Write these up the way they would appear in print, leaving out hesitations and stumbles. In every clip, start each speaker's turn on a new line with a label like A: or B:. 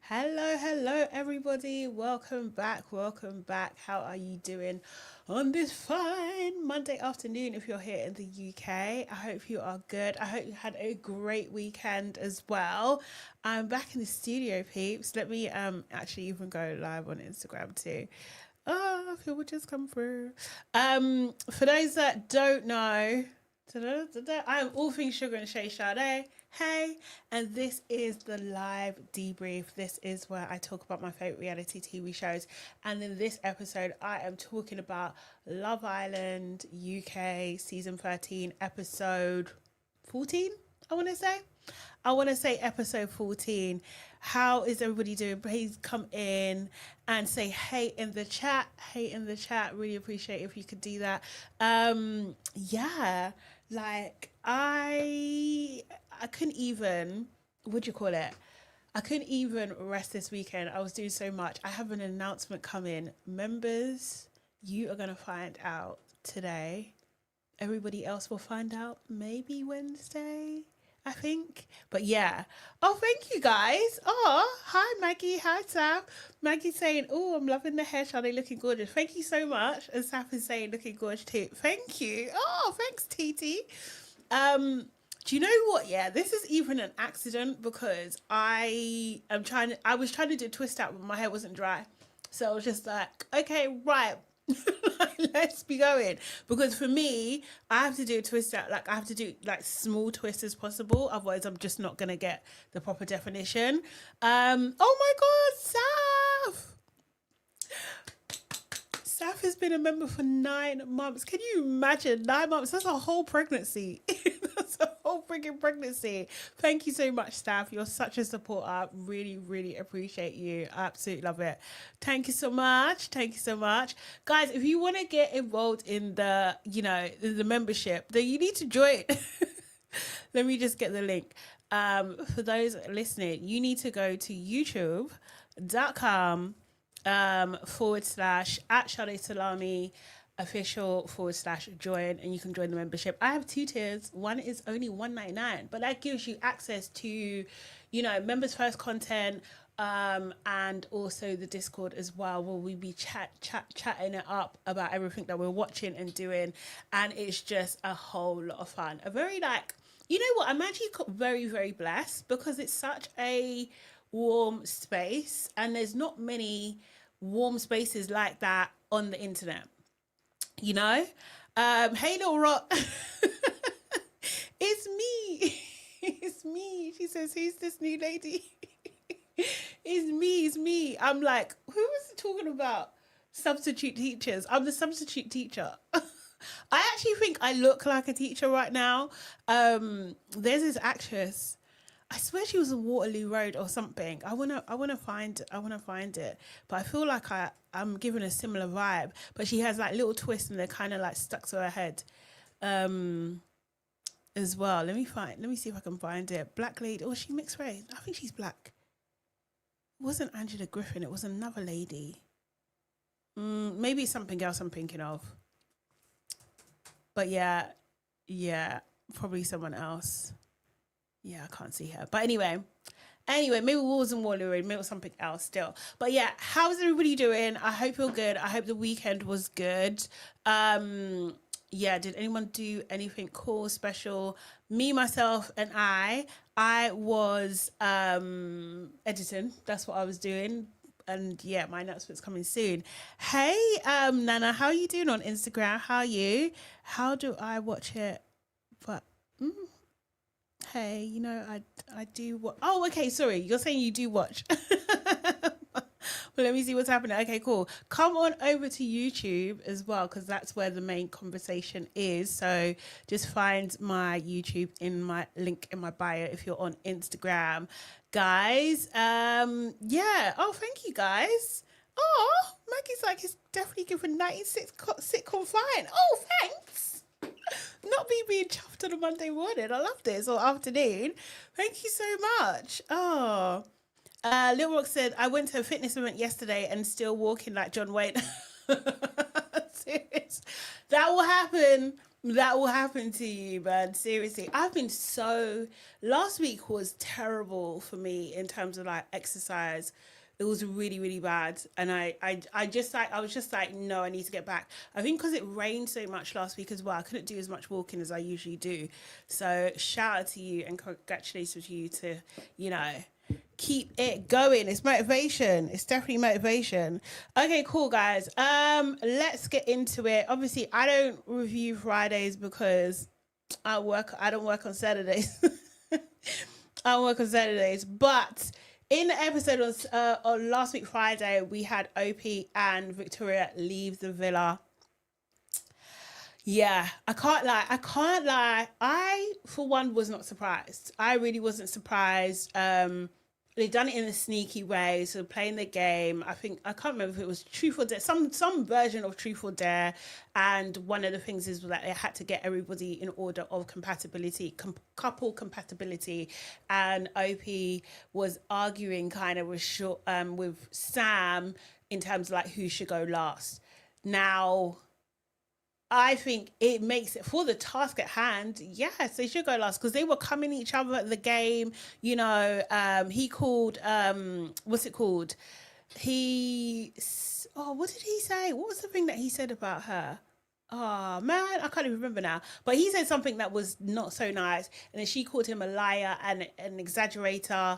A: Hello, everybody. Welcome back. Welcome back. How are you doing on this fine Monday afternoon if you're here in the UK? I hope you are good. I hope you had a great weekend as well. I'm back in the studio, peeps. Let me actually even go live on Instagram too. Oh, people just come through. For those that don't know, I'm all things sugar and Shay Sade. Hey, and this is the live debrief. This is where I talk about my favorite reality TV shows. And in this episode, I am talking about Love Island UK season 13, episode 14. I want to say. Episode 14. How is everybody doing? Please come in and say hey in the chat. Hey in the chat. Really appreciate if you could do that. Yeah. Like I couldn't even, what do you call it? I couldn't even rest this weekend. I was doing so much. I have an announcement coming. Members, you are gonna find out today. Everybody else will find out maybe Wednesday, I think. But yeah. Oh, thank you guys. Oh, hi Maggie. Hi Saf. Maggie saying, oh, I'm loving the hair. Are they looking gorgeous? Thank you so much. And Saf is saying looking gorgeous too. Thank you. Oh, thanks, TT. Do you know what? Yeah, this is even an accident because I was trying to do a twist out, but my hair wasn't dry. So I was just like, okay, right. Let's be going. Because for me, I have to do a twist out, like I have to do like small twists as possible. Otherwise I'm just not gonna get the proper definition. Oh my god, Saf! Saf has been a member for 9 months. Can you imagine 9 months? That's a whole pregnancy. That's a whole freaking pregnancy. Thank you so much, Saf. You're such a supporter. Really, really appreciate you. I absolutely love it. Thank you so much. Thank you so much. Guys, if you want to get involved in the membership, then you need to join. Let me just get the link. For those listening, you need to go to youtube.com / at Salami official / join, and you can join the membership. I have 2 tiers. One is only $1.99, but that gives you access to members first content, and also the Discord as well, where we be chatting it up about everything that we're watching and doing, and it's just a whole lot of fun. A very I'm actually very, very blessed because it's such a warm space, and there's not many warm spaces like that on the internet. Hey little rock. It's me. It's me. She says, who's this new lady? It's me. I'm like, who was talking about substitute teachers? I'm the substitute teacher. I actually think I look like a teacher right now. There's this actress, I swear she was on Waterloo Road or something. I wanna find it. But I feel like I'm giving a similar vibe. But she has like little twists and they're kind of like stuck to her head. As well. Let me see if I can find it. Black lady. Oh, she mixed race. I think she's black. It wasn't Angela Griffin, it was another lady. Maybe it's something else I'm thinking of. But yeah, probably someone else. Yeah, I can't see her. But anyway, maybe Wolves and Waterloo Road, maybe it was something else still. But yeah, how's everybody doing? I hope you're good. I hope the weekend was good. Yeah, did anyone do anything cool, special? Me, myself, and I was editing. That's what I was doing. And yeah, my announcement's coming soon. Hey, Nana, how are you doing on Instagram? How are you? How do I watch it? But hey, I do what? Oh, okay. Sorry, you're saying you do watch. Well, let me see what's happening. Okay, cool. Come on over to YouTube as well, because that's where the main conversation is. So just find my YouTube in my link in my bio if you're on Instagram, guys. Yeah. Oh, thank you, guys. Oh, Maggie's like, it's definitely given 96 sitcom fine. Oh, thanks. Not me being chuffed on a Monday morning. I love this, or afternoon. Thank you so much. Oh. Lil Rock said, I went to a fitness event yesterday and still walking like John Wayne. Serious. That will happen. That will happen to you, man. Seriously. Last week was terrible for me in terms of like exercise. It was really, really bad. And I was just like, no, I need to get back. I think because it rained so much last week as well, I couldn't do as much walking as I usually do. So shout out to you and congratulations to you to, you know, keep it going. It's motivation. It's definitely motivation. Okay, cool guys. Let's get into it. Obviously, I don't review Fridays because I don't work on Saturdays. I don't work on Saturdays. But in the episode on last week Friday, we had Ope and Victoria leave the villa. Yeah, I can't lie. I can't lie. I, for one, was not surprised. I really wasn't surprised. They done it in a sneaky way, so playing the game. I think I can't remember if it was Truth or Dare, some version of Truth or Dare. And one of the things is that they had to get everybody in order of compatibility, couple compatibility. And Opie was arguing kind of with Sam in terms of like who should go last. Now, I think it makes it for the task at hand. Yes, they should go last because they were coming each other at the game. You know, he called, what's it called? What did he say? What was the thing that he said about her? Oh man, I can't even remember now. But he said something that was not so nice, and then she called him a liar and an exaggerator.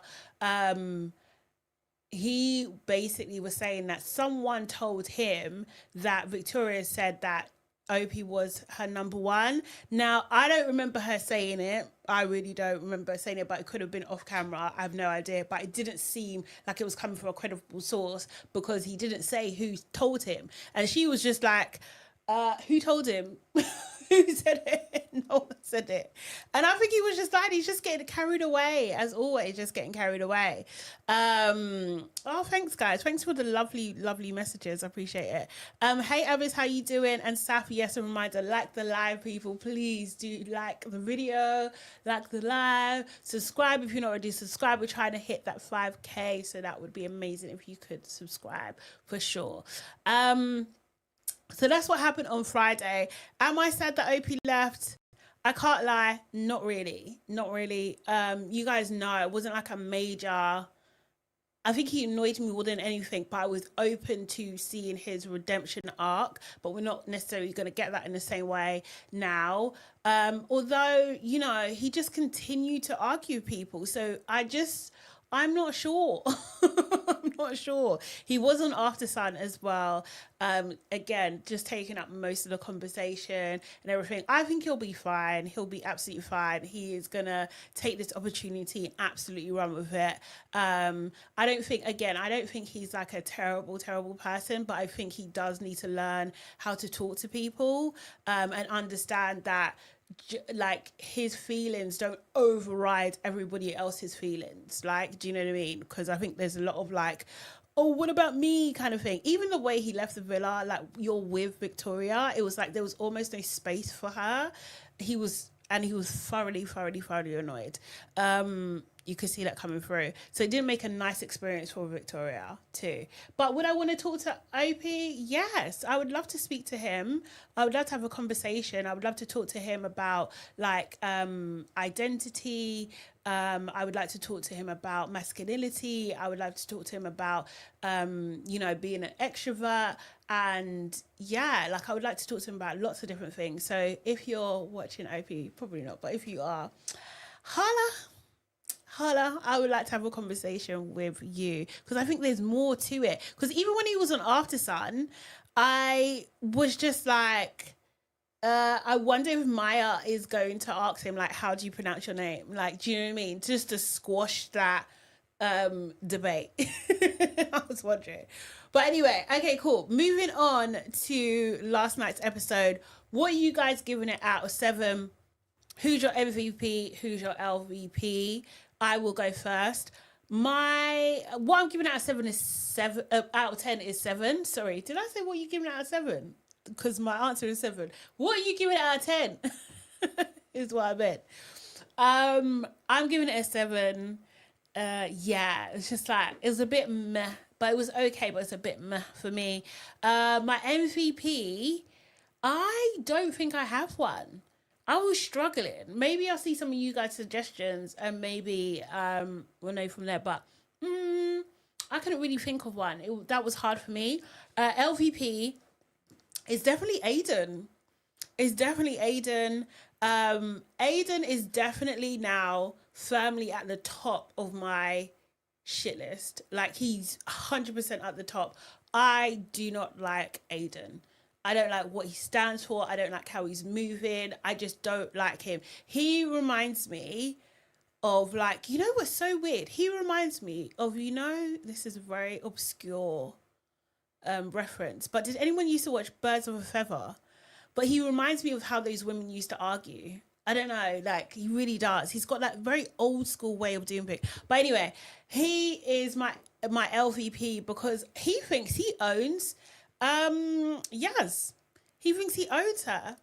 A: He basically was saying that someone told him that Victoria said that Opie was her number one. Now, I don't remember her saying it. I really don't remember saying it, but it could have been off camera. I have no idea. But it didn't seem like it was coming from a credible source because he didn't say who told him. And she was just like, who told him? Who said it? No one said it. And I think he was just like, he's just getting carried away, as always, just getting carried away. Thanks, guys. Thanks for the lovely, lovely messages. I appreciate it. Hey, Avis, how you doing? And Safi, yes, a reminder, like the live, people. Please do like the video, like the live. Subscribe if you're not already subscribed. We're trying to hit that 5K, so that would be amazing if you could subscribe for sure. So that's what happened on Friday. Am I sad that OP left? I can't lie, not really. Not really. You guys know it wasn't like a major. I think he annoyed me more than anything, but I was open to seeing his redemption arc, but we're not necessarily going to get that in the same way now. Although, you know, he just continued to argue with people. So I'm not sure. I'm not sure. He was on After Sun as well. Again, just taking up most of the conversation and everything. I think he'll be fine. He'll be absolutely fine. He is going to take this opportunity and absolutely run with it. I don't think he's like a terrible, terrible person, but I think he does need to learn how to talk to people and understand that like his feelings don't override everybody else's feelings. Like, do you know what I mean? Because I think there's a lot of like, oh, what about me kind of thing. Even the way he left the villa, like you're with Victoria, it was like there was almost no space for her. He was thoroughly, thoroughly, thoroughly annoyed. You could see that coming through. So it didn't make a nice experience for Victoria too. But would I want to talk to OP? Yes, I would love to speak to him. I would love to have a conversation. I would love to talk to him about like identity. I would like to talk to him about masculinity. I would like to talk to him about, being an extrovert. And yeah, like I would like to talk to him about lots of different things. So if you're watching OP, probably not, but if you are, holla, I would like to have a conversation with you because I think there's more to it. Because even when he was on After Sun, I was just like, I wonder if Maya is going to ask him, like, how do you pronounce your name? Like, do you know what I mean? Just to squash that debate. I was wondering. But anyway, okay, cool. Moving on to last night's episode. What are you guys giving it out of 7? Who's your MVP? Who's your LVP? I will go first. What I'm giving out of 7 is 7. Out of 10 is 7. Sorry, did I say what you giving out of 7? Because my answer is 7. What are you giving out of 10? Is what I meant. I'm giving it a 7. Yeah, it's just like it was a bit meh, but it was okay. But it's a bit meh for me. My MVP. I don't think I have one. I was struggling. Maybe I'll see some of you guys' suggestions and maybe we'll know from there. But I couldn't really think of one. That was hard for me. LVP is definitely Aidan. It's definitely Aidan. Aidan is definitely now firmly at the top of my shit list. Like, he's 100% at the top. I do not like Aidan. I don't like what he stands for. I don't like how he's moving. I just don't like him. He reminds me of, like, you know what's so weird? He reminds me of, you know, this is a very obscure reference, but did anyone used to watch Birds of a Feather? But he reminds me of how those women used to argue. I don't know, like, he really does. He's got that very old school way of doing things. But anyway, he is my LVP because he thinks he owns Yas. He thinks he owns her.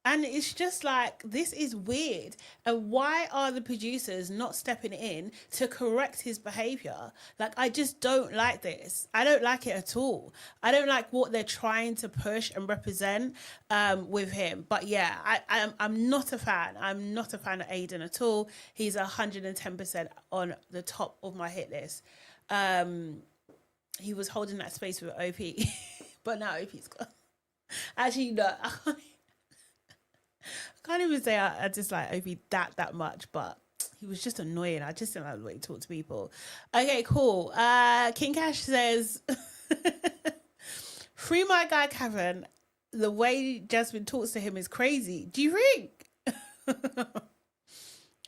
A: And it's just like, this is weird. And why are the producers not stepping in to correct his behavior? Like, I just don't like this. I don't like it at all. I don't like what they're trying to push and represent with him. But yeah, I'm not a fan. I'm not a fan of Aidan at all. He's 110% on the top of my hit list. He was holding that space with OP. But now OP's gone. Actually, no. I can't even say I dislike Ope that much, but he was just annoying. I just didn't like the way he talked to people. Okay, cool. King Cash says, free my guy Kevin. The way Jasmine talks to him is crazy. Do you think?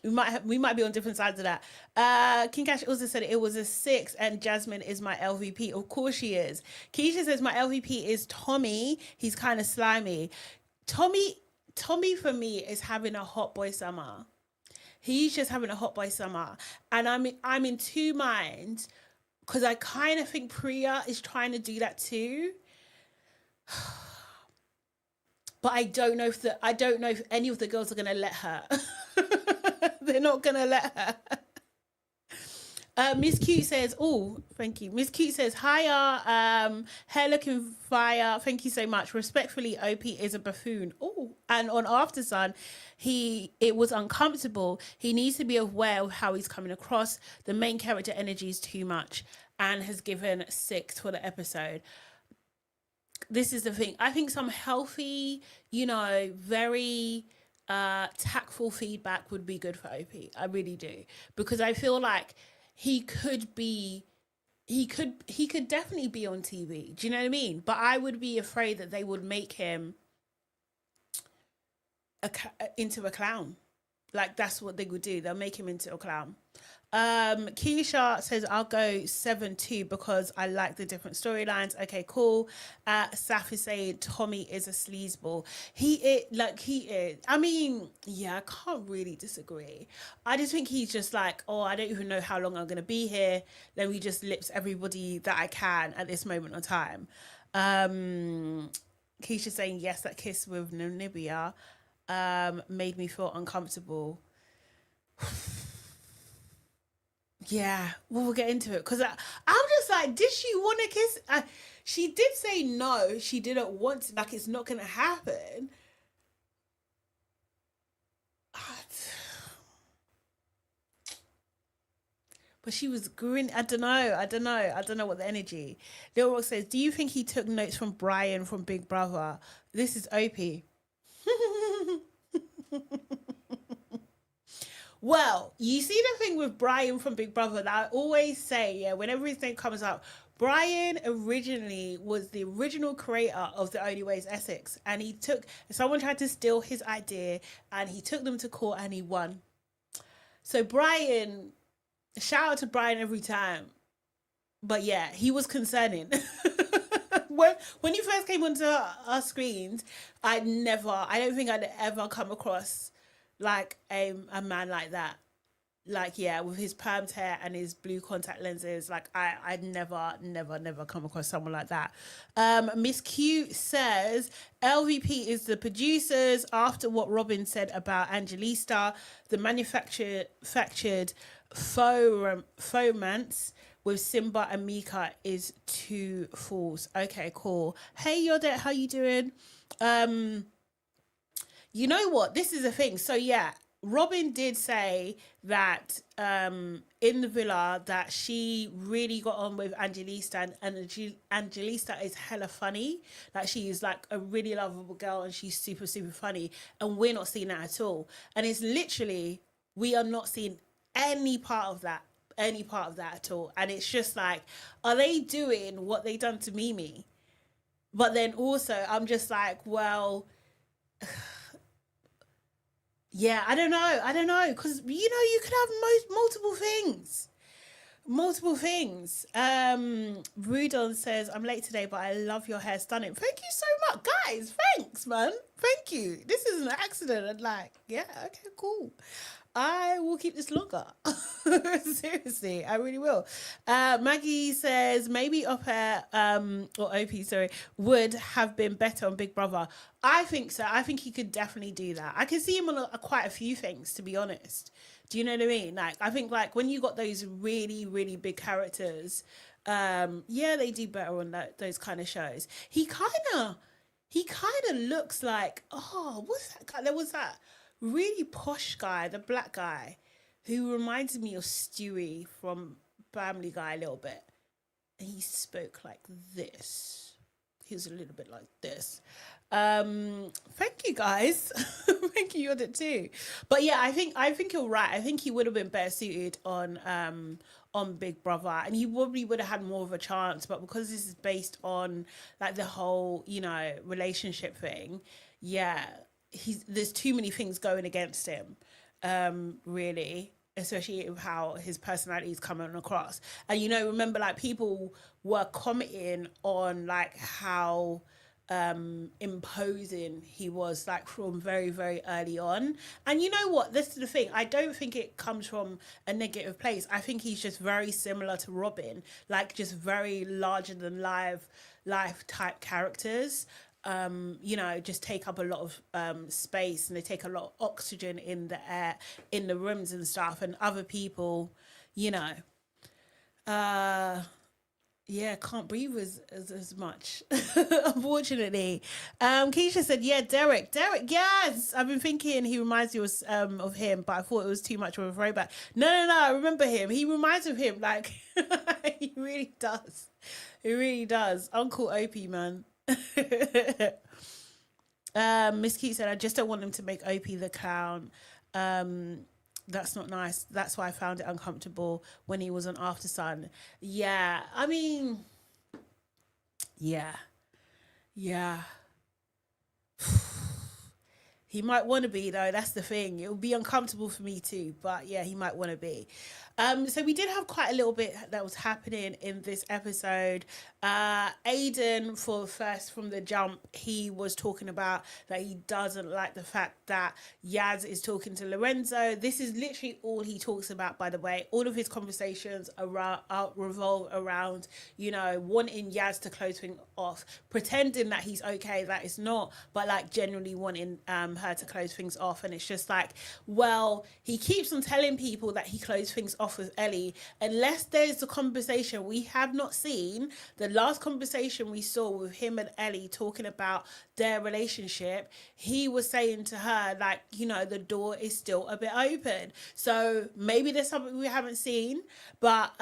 A: We might be on different sides of that. King Cash also said it was a 6 and Jasmine is my LVP. Of course she is. Keisha says my LVP is Tommy. He's kind of slimy. Tommy for me is having a hot boy summer. He's just having a hot boy summer. And I'm in two minds because I kind of think Priya is trying to do that too. But I don't know if any of the girls are going to let her. They're not going to let her. Miss Cute says, oh, thank you. Miss Cute says, hiya, hair looking fire. Thank you so much. Respectfully, OP is a buffoon. Oh, and on After Sun, it was uncomfortable. He needs to be aware of how he's coming across. The main character energy is too much and has given 6 for the episode. This is the thing. I think some healthy, very tactful feedback would be good for OP. I really do. Because I feel like he could definitely be on TV. Do you know what I mean? But I would be afraid that they would make him into a clown. Like, that's what they would do. They'll make him into a clown. Keisha says, I'll go 7-2 because I like the different storylines. Okay, cool. Saf is saying Tommy is a sleazeball. He is. I mean, yeah, I can't really disagree. I just think he's just like, oh, I don't even know how long I'm going to be here. Let me just lips everybody that I can at this moment of time. Keisha saying, yes, that kiss with Namibia made me feel uncomfortable. Yeah, we'll get into it because I'm just like, did she want to kiss? She did say no, she didn't want to, like, it's not going to happen. But she was grinning. I don't know what the energy. Lil Rock says, do you think he took notes from Brian from Big Brother? This is OP. Well, you see the thing with Brian from Big Brother that I always say, yeah, whenever his name comes up, Brian originally was the original creator of The Only Way is Essex. And someone tried to steal his idea and he took them to court and he won. So Brian, shout out to Brian every time. But yeah, he was concerning. When he first came onto our screens, I don't think I'd ever come across like a man like that. Like, yeah, with his permed hair and his blue contact lenses, like I'd never come across someone like that. Miss Q says LVP is the producers after what Robin said about Angelista, the manufactured fomance with Simba and Mika is too false. Okay, cool. Hey Yodet, how you doing? Um, you know what? This is the thing. So yeah, Robin did say that in the villa that she really got on with Angelista, and Angelista is hella funny. Like she is like a really lovable girl and she's super super funny, and we're not seeing that at all. And it's literally, we are not seeing any part of that, any part of that at all. And it's just like, are they doing what they done to Mimi? But then also I'm just like, well, yeah, I don't know. I don't know. Because, you know, you could have multiple things. Multiple things. Rudon says, I'm late today, but I love your hair. Stunning. Thank you so much. Guys, thanks, man. Thank you. This is an accident. And like, yeah, okay, cool. I will keep this longer. Seriously, I really will. Maggie says maybe Ope, or OP, sorry, would have been better on Big Brother. I think so. I think he could definitely do that. I can see him on quite a few things, to be honest. Do you know what I mean? Like, I think like when you got those really, really big characters, yeah, they do better on those kind of shows. He kind of looks like, oh, what's that guy? There was that really posh guy, the black guy, who reminded me of Stewie from Family Guy a little bit. And he spoke like this. He was a little bit like this. Thank you guys. Thank you, you're it too. But yeah, I think you're right. I think he would have been better suited on Big Brother, and he probably would have had more of a chance. But because this is based on like the whole, you know, relationship thing, yeah, there's too many things going against him, really, especially with how his personality is coming across. And you know, remember, like people were commenting on like how imposing he was, like from very very early on. And you know what, this is the thing, I don't think it comes from a negative place. I think he's just very similar to Robin, like just very larger than life type characters. You know, just take up a lot of space, and they take a lot of oxygen in the air, in the rooms and stuff. And other people, you know, uh yeah, can't breathe as much, unfortunately. Keisha said, yeah, Derek, yes, I've been thinking he reminds you of him, but I thought it was too much of a throwback. No, I remember him. He reminds me of him, like he really does. He really does. Uncle Opie, man. Miss Keat said, I just don't want them to make Opie the clown. That's not nice. That's why I found it uncomfortable when he was on After Sun. Yeah, I mean, yeah, yeah. He might want to be though. That's the thing. It would be uncomfortable for me too. But yeah, he might want to be. So we did have quite a little bit that was happening in this episode. Aidan, for first from the jump, he was talking about that he doesn't like the fact that Yas is talking to Lorenzo. This is literally all he talks about, by the way. All of his conversations revolve around, you know, wanting Yas to close things off, pretending that he's okay, that it's not, but like genuinely wanting her to close things off. And it's just like, well, he keeps on telling people that he closed things off with Ellie, unless there's a conversation we have not seen. The last conversation we saw with him and Ellie talking about their relationship, he was saying to her, like, you know, the door is still a bit open. So maybe there's something we haven't seen, but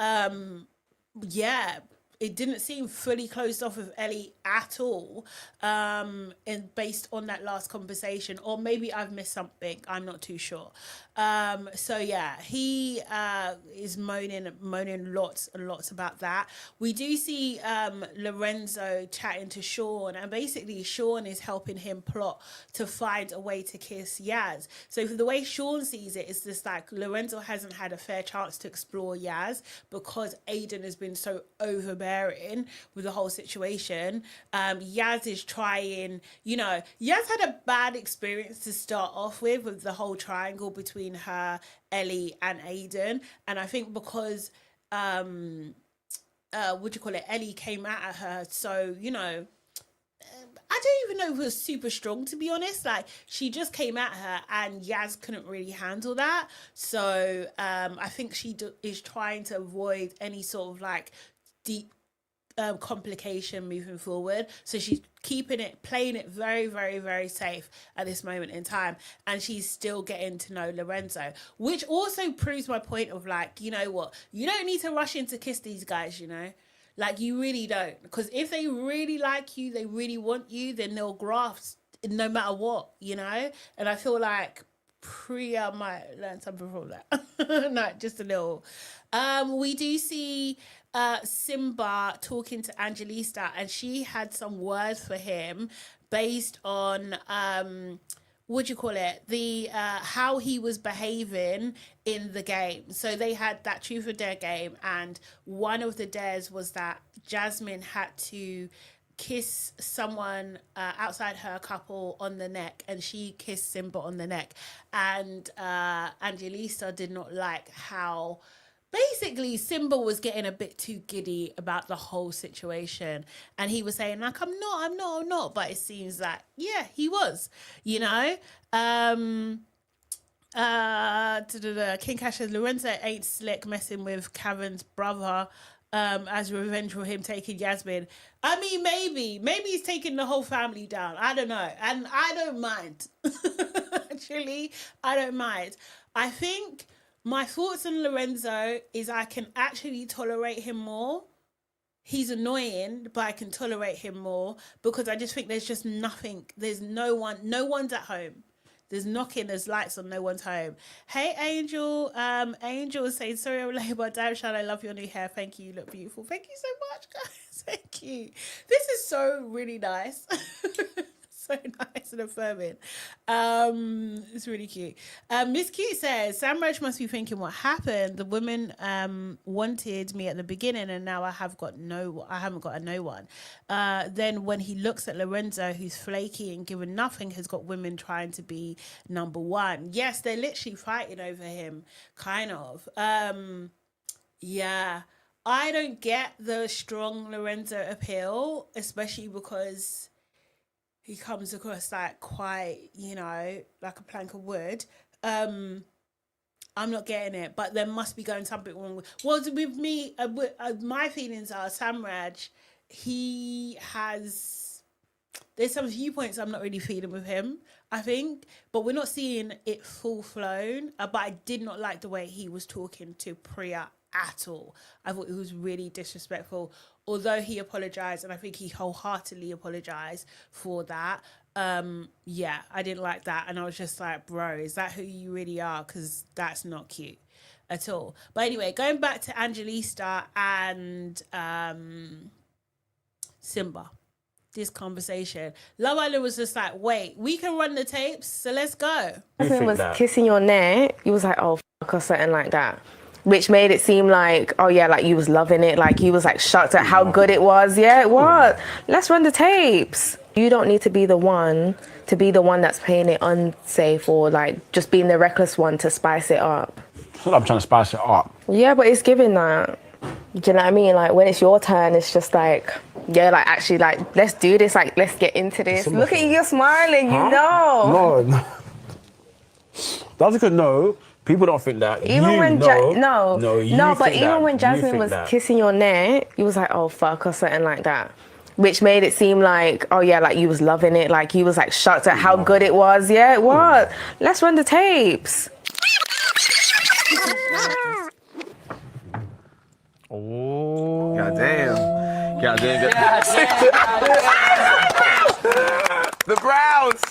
A: yeah, it didn't seem fully closed off with Ellie at all, and based on that last conversation, or maybe I've missed something. I'm not too sure. So yeah, he is moaning lots and lots about that. We do see Lorenzo chatting to Sean, and basically Sean is helping him plot to find a way to kiss Yas. So the way Sean sees it is just like Lorenzo hasn't had a fair chance to explore Yas because Aidan has been so overbearing with the whole situation. Yas is trying, you know, Yas had a bad experience to start off with the whole triangle between her, Ellie, and Aidan. And I think because what do you call it, Ellie came at her, so, you know, I don't even know if it was super strong, to be honest. Like, she just came at her and Yas couldn't really handle that. So I think she is trying to avoid any sort of like deep complication moving forward. So she's playing it very, very, very safe at this moment in time. And she's still getting to know Lorenzo, which also proves my point of like, you know what? You don't need to rush in to kiss these guys, you know? Like, you really don't. Because if they really like you, they really want you, then they'll graft no matter what, you know? And I feel like Priya might learn something from that. No, just a little. We do see Simba talking to Angelista, and she had some words for him based on what do you call it? The how he was behaving in the game. So they had that truth or dare game, and one of the dares was that Jasmine had to kiss someone outside her couple on the neck, and she kissed Simba on the neck, and Angelisa did not like how basically Simba was getting a bit too giddy about the whole situation, and he was saying like, I'm not, but it seems that yeah, he was, you know. King Cash says Lorenzo ain't slick messing with Karen's brother as revenge for him taking Jasmine. I mean, maybe he's taking the whole family down. I don't know. And I don't mind. Actually, I don't mind. I think my thoughts on Lorenzo is I can actually tolerate him more. He's annoying, but I can tolerate him more because I just think there's just nothing. There's no one's at home. There's knocking, there's lights on, no one's home. Hey, Angel. Angel is saying, sorry, I'm late, but damn, Shad, I love your new hair. Thank you. You look beautiful. Thank you so much, guys. Thank you. This is so really nice. So nice and affirming. It's really cute. Miss Cute says, Sam Roach must be thinking what happened. The woman wanted me at the beginning, and now I haven't got a no one. Then when he looks at Lorenzo, who's flaky and given nothing, has got women trying to be number one. Yes, they're literally fighting over him, kind of. Yeah. I don't get the strong Lorenzo appeal, especially because he comes across like quite, you know, like a plank of wood. I'm not getting it, but there must be going something wrong with me. My feelings are Samraj, there's some viewpoints I'm not really feeling with him, I think, but we're not seeing it full flown. But I did not like the way he was talking to Priya at all. I thought it was really disrespectful, although he apologized, and I think he wholeheartedly apologized for that. Yeah, I didn't like that, and I was just like, bro, is that who you really are? Because that's not cute at all. But anyway, going back to Angelista and Simba, this conversation, Love Island was just like, wait, we can run the tapes, so let's go.
B: Jasmine was kissing your neck, you was like, oh, fuck, or something like that. Which made it seem like, oh yeah, like you was loving it, like you was like shocked at how good it was. Yeah, it was. Let's run the tapes. You don't need to be the one that's playing it unsafe or like just being the reckless one to spice it up.
C: It's not like I'm trying to spice it up.
B: Yeah, but it's giving that. Do you know what I mean? Like when it's your turn, it's just like, yeah, like actually like, let's do this, like let's get into this. Look at you, you're smiling, you know.
C: No. That's a good no. People don't think that.
B: Even when Jasmine was kissing your neck, you was like, oh fuck, or something like that. Which made it seem like, oh yeah, like you was loving it, like you was like shocked at how good it was. Yeah, it was. Let's run the tapes.
C: Oh.
D: Goddamn. The Browns.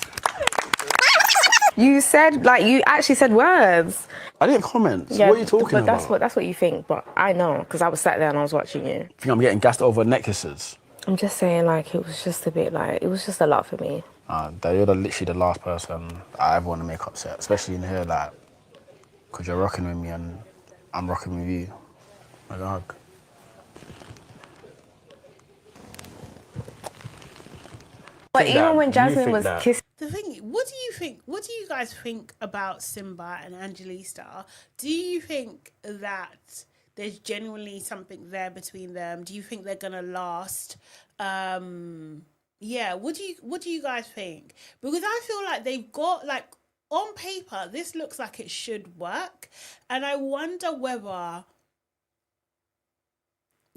B: You said, like, you actually said words.
C: I didn't comment. Yeah, what are you talking about?
B: That's what you think, but I know, because I was sat there and I was watching you.
C: I think I'm getting gassed over necklaces.
B: I'm just saying, like, it was just a bit, like, it was just a lot for me.
C: You're literally the last person I ever want to make upset, especially in here, like, because you're rocking with me and I'm rocking with you. Like a hug.
B: But even when Jasmine was kissing...
A: The thing, what do you guys think about Simba and Angelista? Do you think that there's genuinely something there between them? Do you think they're gonna last? Yeah, what do you guys think? Because I feel like they've got, like, on paper, this looks like it should work, and I wonder whether,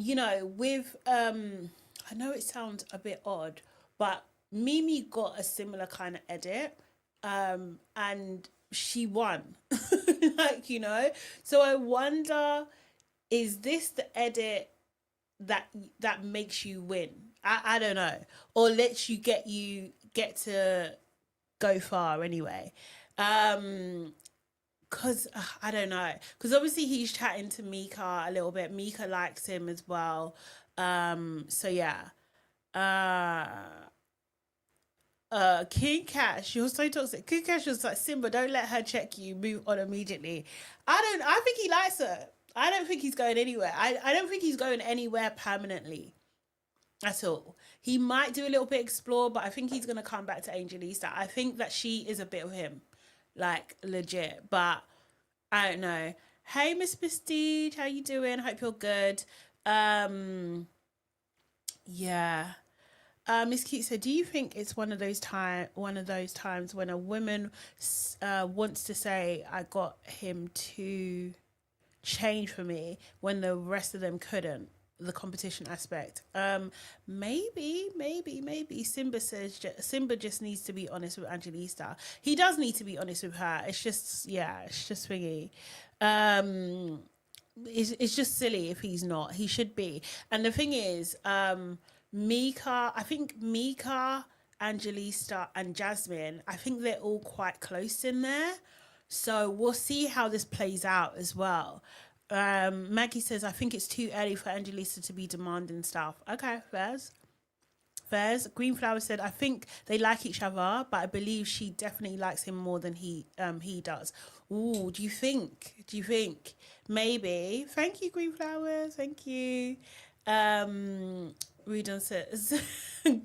A: you know, with I know it sounds a bit odd, but Mimi got a similar kind of edit, and she won. Like, you know, so I wonder, is this the edit that makes you win? I don't know, or lets you get to go far anyway. Cause I don't know, cause obviously he's chatting to Mika a little bit. Mika likes him as well. So yeah. Uh, King Cash, you're so toxic. King Cash was like, Simba, don't let her check you. Move on immediately. I think he likes her. I don't think he's going anywhere. I don't think he's going anywhere permanently at all. He might do a little bit explore, but I think he's gonna come back to Angelista. I think that she is a bit of him, like legit. But I don't know. Hey, Miss Prestige, how you doing? Hope you're good. Yeah. Miss Cute said, "Do you think it's one of those times when a woman wants to say I got him to change for me when the rest of them couldn't? The competition aspect. Maybe. Simba says Simba just needs to be honest with Angelista. He does need to be honest with her. It's just thingy. It's just silly if he's not. He should be. And the thing is, I think Mika, Angelista, and Jasmine, I think they're all quite close in there. So we'll see how this plays out as well. Maggie says, I think it's too early for Angelista to be demanding stuff. Okay, fairs. Greenflower said, I think they like each other, but I believe she definitely likes him more than he does. Ooh, do you think? Maybe. Thank you, Greenflowers. Thank you. Rudon says,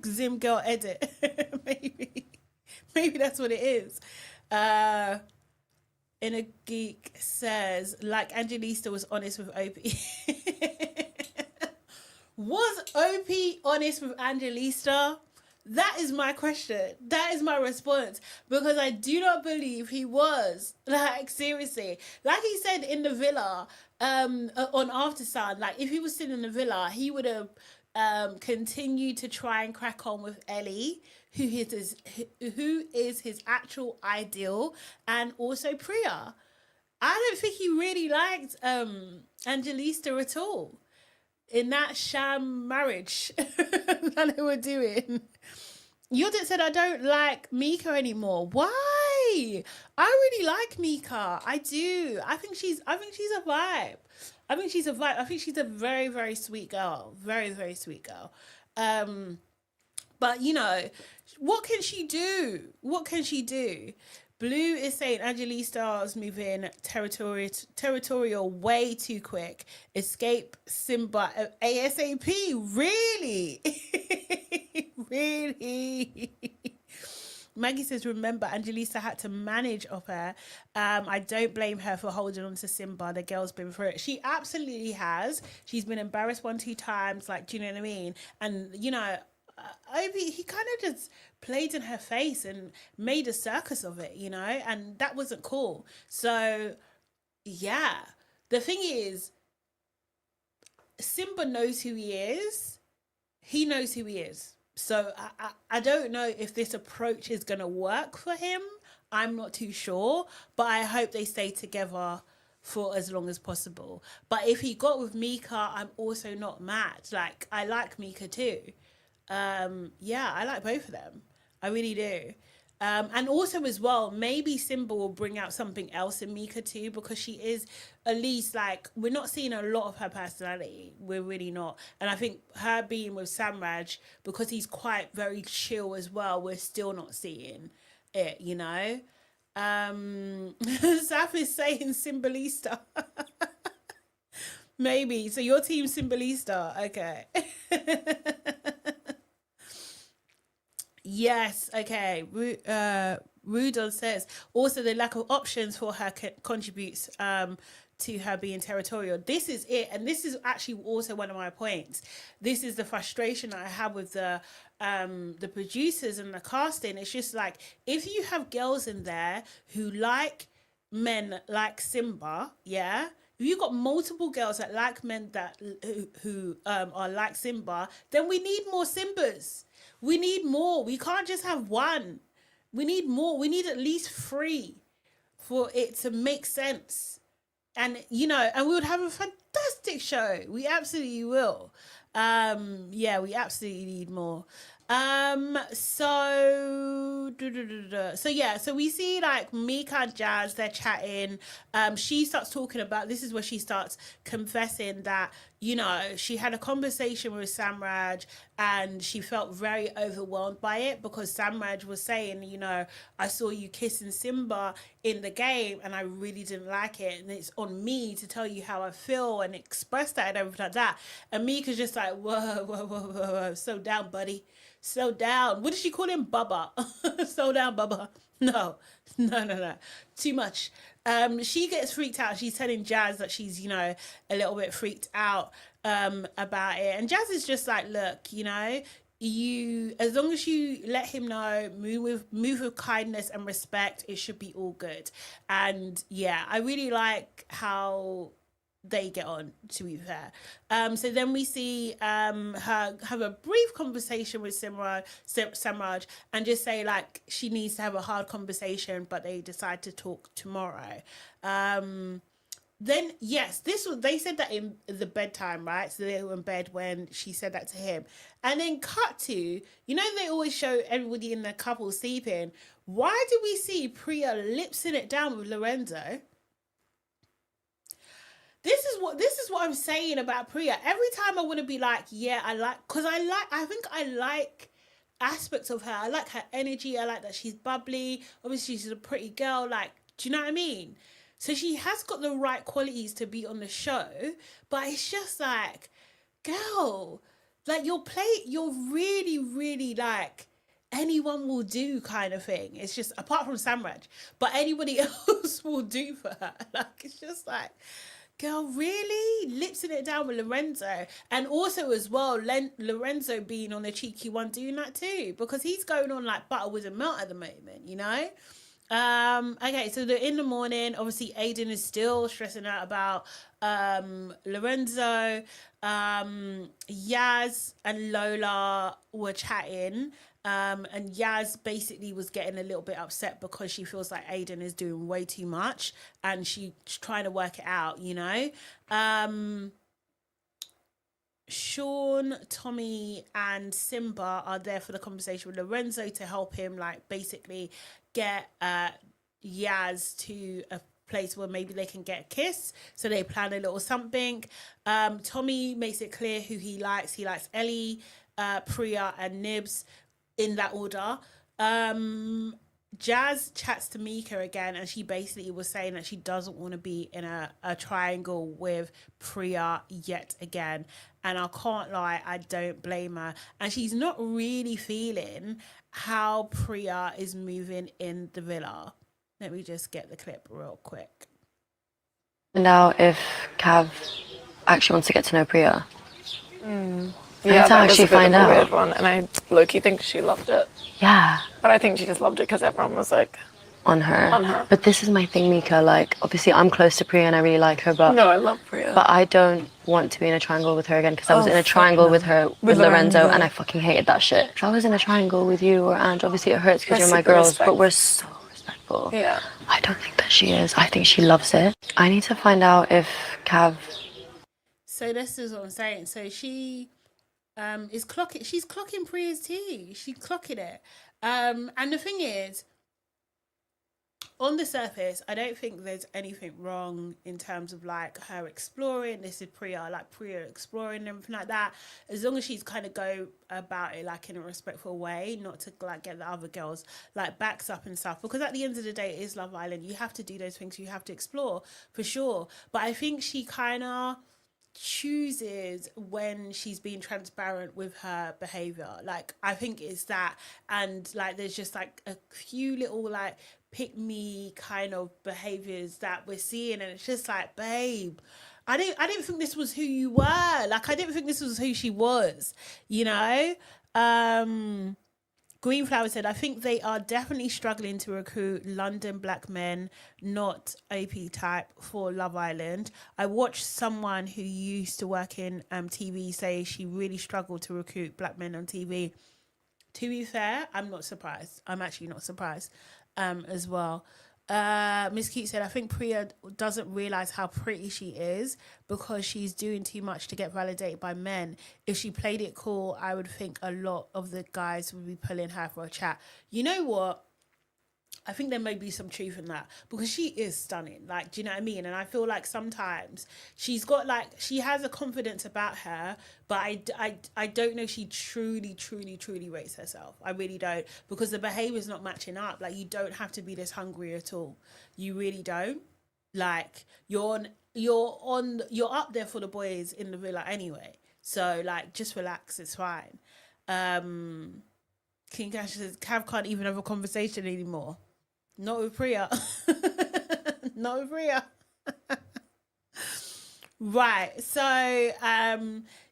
A: Zim girl edit. Maybe that's what it is. Inner Geek says, like Angelista was honest with Opie. Was Opie honest with Angelista? That is my question. That is my response. Because I do not believe he was. Like, seriously. Like he said in the villa, on After Sun, like, if he was still in the villa, he would have continued to try and crack on with Ellie, who is his actual ideal, and also Priya. I don't think he really liked Angelista at all in that sham marriage that they were doing. Yodit said, I don't like Mika anymore. Why? I really like Mika. I do. I think she's a vibe. I think she's a very, very sweet girl. Very, very sweet girl. But, you know, what can she do? Blue is saying Angelista moving territorial way too quick. Escape Simba ASAP. Really? Really? Maggie says, remember, Angelista had to manage Ope. I don't blame her for holding on to Simba. The girl's been through it. She absolutely has. She's been embarrassed 1-2 times. Like, do you know what I mean? And, you know, he kind of just played in her face and made a circus of it, you know? And that wasn't cool. So, yeah. The thing is, Simba knows who he is. He knows who he is. So I don't know if this approach is going to work for him. I'm not too sure, but I hope they stay together for as long as possible. But if he got with Mika, I'm also not mad. Like, I like Mika too. Yeah, I like both of them. I really do. And also as well, maybe Simba will bring out something else in Mika too, because she is at least, like, we're not seeing a lot of her personality. We're really not. And I think her being with Samraj, because he's quite very chill as well, we're still not seeing it, you know? Saf is saying Simbalista. Maybe. So your team Simbalista. Okay. Yes, okay. Rudon says, also the lack of options for her contributes to her being territorial. This is it. And this is actually also one of my points. This is the frustration that I have with the producers and the casting. It's just like, if you have girls in there who like men like Simba, yeah, if you've got multiple girls that like men that who are like Simba, then we need more Simbas. We need more. We can't just have one. We need more. We need at least 3 for it to make sense. And and we would have a fantastic show. We absolutely will. Yeah, we absolutely need more. So we see like Mika and Jazz, they're chatting. She starts talking about, this is where she starts confessing that she had a conversation with Samraj and she felt very overwhelmed by it, because Samraj was saying, I saw you kissing Simba in the game and I really didn't like it, and it's on me to tell you how I feel and express that and everything like that. And Mika's just like, whoa, slow down, buddy. Slow down. What did she call him? Bubba. Slow down, Bubba. No. Too much. She gets freaked out. She's telling Jazz that she's, a little bit freaked out about it. And Jazz is just like, look, you, as long as you let him know, move with kindness and respect, it should be all good. And yeah, I really like how they get on, to be fair. So then we see her have a brief conversation with Samraj and just say like she needs to have a hard conversation, but they decide to talk tomorrow. Then yes, they said that in the bedtime, right? So they were in bed when she said that to him. And then cut to, they always show everybody in the couple sleeping. Why do we see Priya lipsing it down with Lorenzo? This is what I'm saying about Priya. Every time I want to be like, yeah, I think I like aspects of her. I like her energy. I like that she's bubbly. Obviously, she's a pretty girl. Like, do you know what I mean? So she has got the right qualities to be on the show, but it's just like, girl, like you're really, really like anyone will do kind of thing. It's just, apart from Samraj, but anybody else will do for her. Like, it's just like, girl, really? Lipsing it down with Lorenzo. And also as well, Lorenzo being on the cheeky one doing that too, because he's going on like butter with a melt at the moment, Okay, so in the morning, obviously Aidan is still stressing out about Lorenzo. Yas and Lola were chatting. And Yas basically was getting a little bit upset because she feels like Aidan is doing way too much and she's trying to work it out, Sean, Tommy and Simba are there for the conversation with Lorenzo to help him like basically get Yas to a place where maybe they can get a kiss. So they plan a little something. Tommy makes it clear who he likes. He likes Ellie, Priya and Nibs, in that order. Jazz chats to Mika again and she basically was saying that she doesn't want to be in a triangle with Priya yet again. And I can't lie, I don't blame her. And she's not really feeling how Priya is moving in the villa. Let me just get the clip real quick.
D: Now if Cav actually wants to get to know Priya.
E: Yeah, that was a bit of a weird
D: out.
E: one, and I low-key think she loved it.
D: Yeah.
E: But I think she just loved it because everyone was like
D: on her. But this is my thing, Mika. Like, obviously, I'm close to Priya and I really like her, but
E: no, I love Priya.
D: But I don't want to be in a triangle with her again because I was in a triangle with her with Lorenzo, and I fucking hated that shit. If I was in a triangle with you or Ange, obviously it hurts because you're my girls, but we're so respectful.
E: Yeah.
D: I don't think that she is. I think she loves it. I need to find out if Cav.
A: So this is what I'm saying. So she is clocking. She's clocking Priya's tea. She's clocking it. And the thing is, on the surface, I don't think there's anything wrong in terms of like her exploring. This is Priya, like Priya exploring and everything like that. As long as she's kind of go about it like in a respectful way, not to like get the other girls like backs up and stuff. Because at the end of the day, it is Love Island. You have to do those things. You have to explore for sure. But I think she kind of chooses when she's being transparent with her behavior. Like I think it's that, and like there's just like a few little like pick me kind of behaviors that we're seeing, and it's just like, babe, I didn't think this was who you were. Like I didn't think this was who she was, you know. Greenflower said, I think they are definitely struggling to recruit London black men, not AP type, for Love Island. I watched someone who used to work in TV say she really struggled to recruit black men on TV. To be fair, I'm not surprised. I'm actually not surprised as well. Miss Cute said, I think Priya doesn't realise how pretty she is because she's doing too much to get validated by men. If she played it cool, I would think a lot of the guys would be pulling her for a chat. You know what? I think there may be some truth in that because she is stunning. Like, do you know what I mean? And I feel like sometimes she's got like, she has a confidence about her, but I don't know if she truly rates herself. I really don't, because the behavior's not matching up. Like, you don't have to be this hungry at all. You really don't. Like, you're up there for the boys in the villa anyway. So like, just relax. It's fine. King Cash says, Cav can't even have a conversation anymore. Not with Priya. Not with Priya. Right. So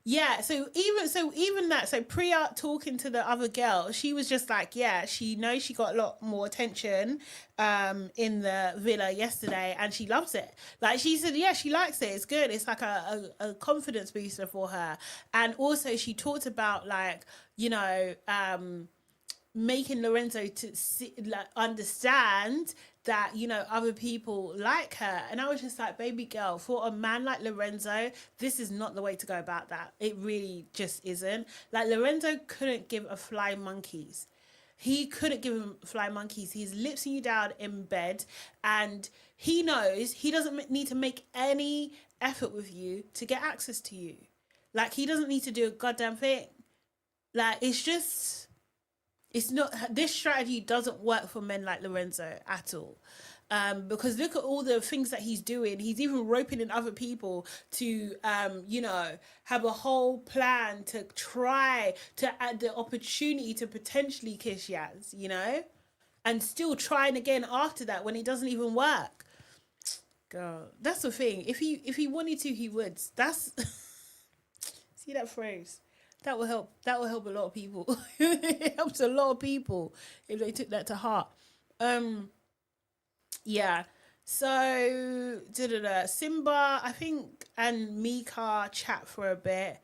A: yeah, so even that, so Priya talking to the other girl, she was just like, yeah, she knows she got a lot more attention in the villa yesterday and she loves it. Like, she said, yeah, she likes it. It's good. It's like a confidence booster for her. And also she talked about, like, you know, making Lorenzo to see, like, understand that, you know, other people like her. And I was just like, baby girl, for a man like Lorenzo, this is not the way to go about that. It really just isn't. Like, Lorenzo couldn't give a fly monkeys. He couldn't give him fly monkeys. He's lipsing you down in bed, and he knows he doesn't need to make any effort with you to get access to you. Like, he doesn't need to do a goddamn thing. Like, it's just... It's not, this strategy doesn't work for men like Lorenzo at all. Because look at all the things that he's doing. He's even roping in other people to, you know, have a whole plan to try to add the opportunity to potentially kiss Yas, you know? And still trying again after that when it doesn't even work. Girl, that's the thing. If he wanted to, he would. That's... See that phrase? That will help. That will help a lot of people. It helps a lot of people if they took that to heart. Yeah. So, Simba, I think, and Mika chat for a bit.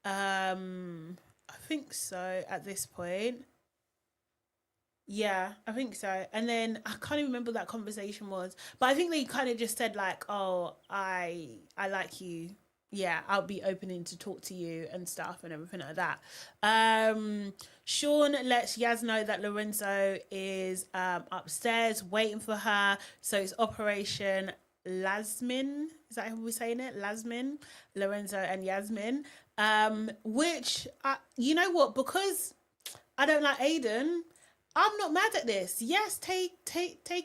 A: I think so at this point. Yeah, I think so. And then I can't even remember what that conversation was, but I think they kind of just said like, "Oh, I like you. Yeah, I'll be opening to talk to you and stuff and everything like that." Sean lets Yas know that Lorenzo is upstairs waiting for her. So it's Operation Lasmin. Is that how we're saying it? Lasmin, Lorenzo and Yasmin. Which, you know what? Because I don't like Aidan, I'm not mad at this. Yes, take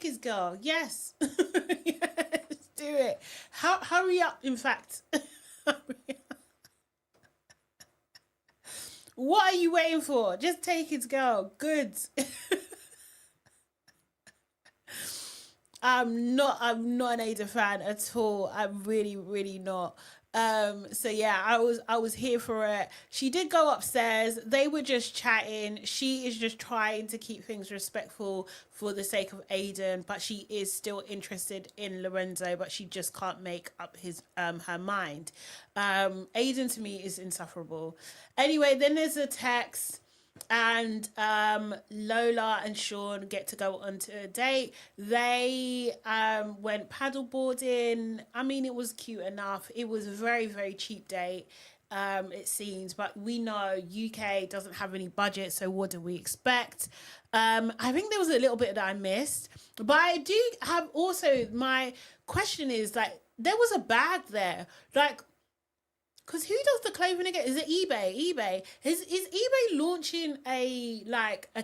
A: his girl. Yes. Yes, do it. Hurry up, in fact. What are you waiting for? Just take his girl. Good. I'm not an Ada fan at all. I'm really not. So yeah, I was here for it. She did go upstairs. They were just chatting. She is just trying to keep things respectful for the sake of Aidan, but she is still interested in Lorenzo, but she just can't make up her mind. Aidan to me is insufferable. Anyway, then there's a text, and Lola and Sean get to go on to a date. They went paddleboarding. I mean, it was cute enough. It was a very cheap date, it seems, but we know UK doesn't have any budget, so what do we expect? I think there was a little bit that I missed, but I do have also, my question is, like, there was a bag there, like, because who does the clothing again? Is it eBay? Is eBay launching a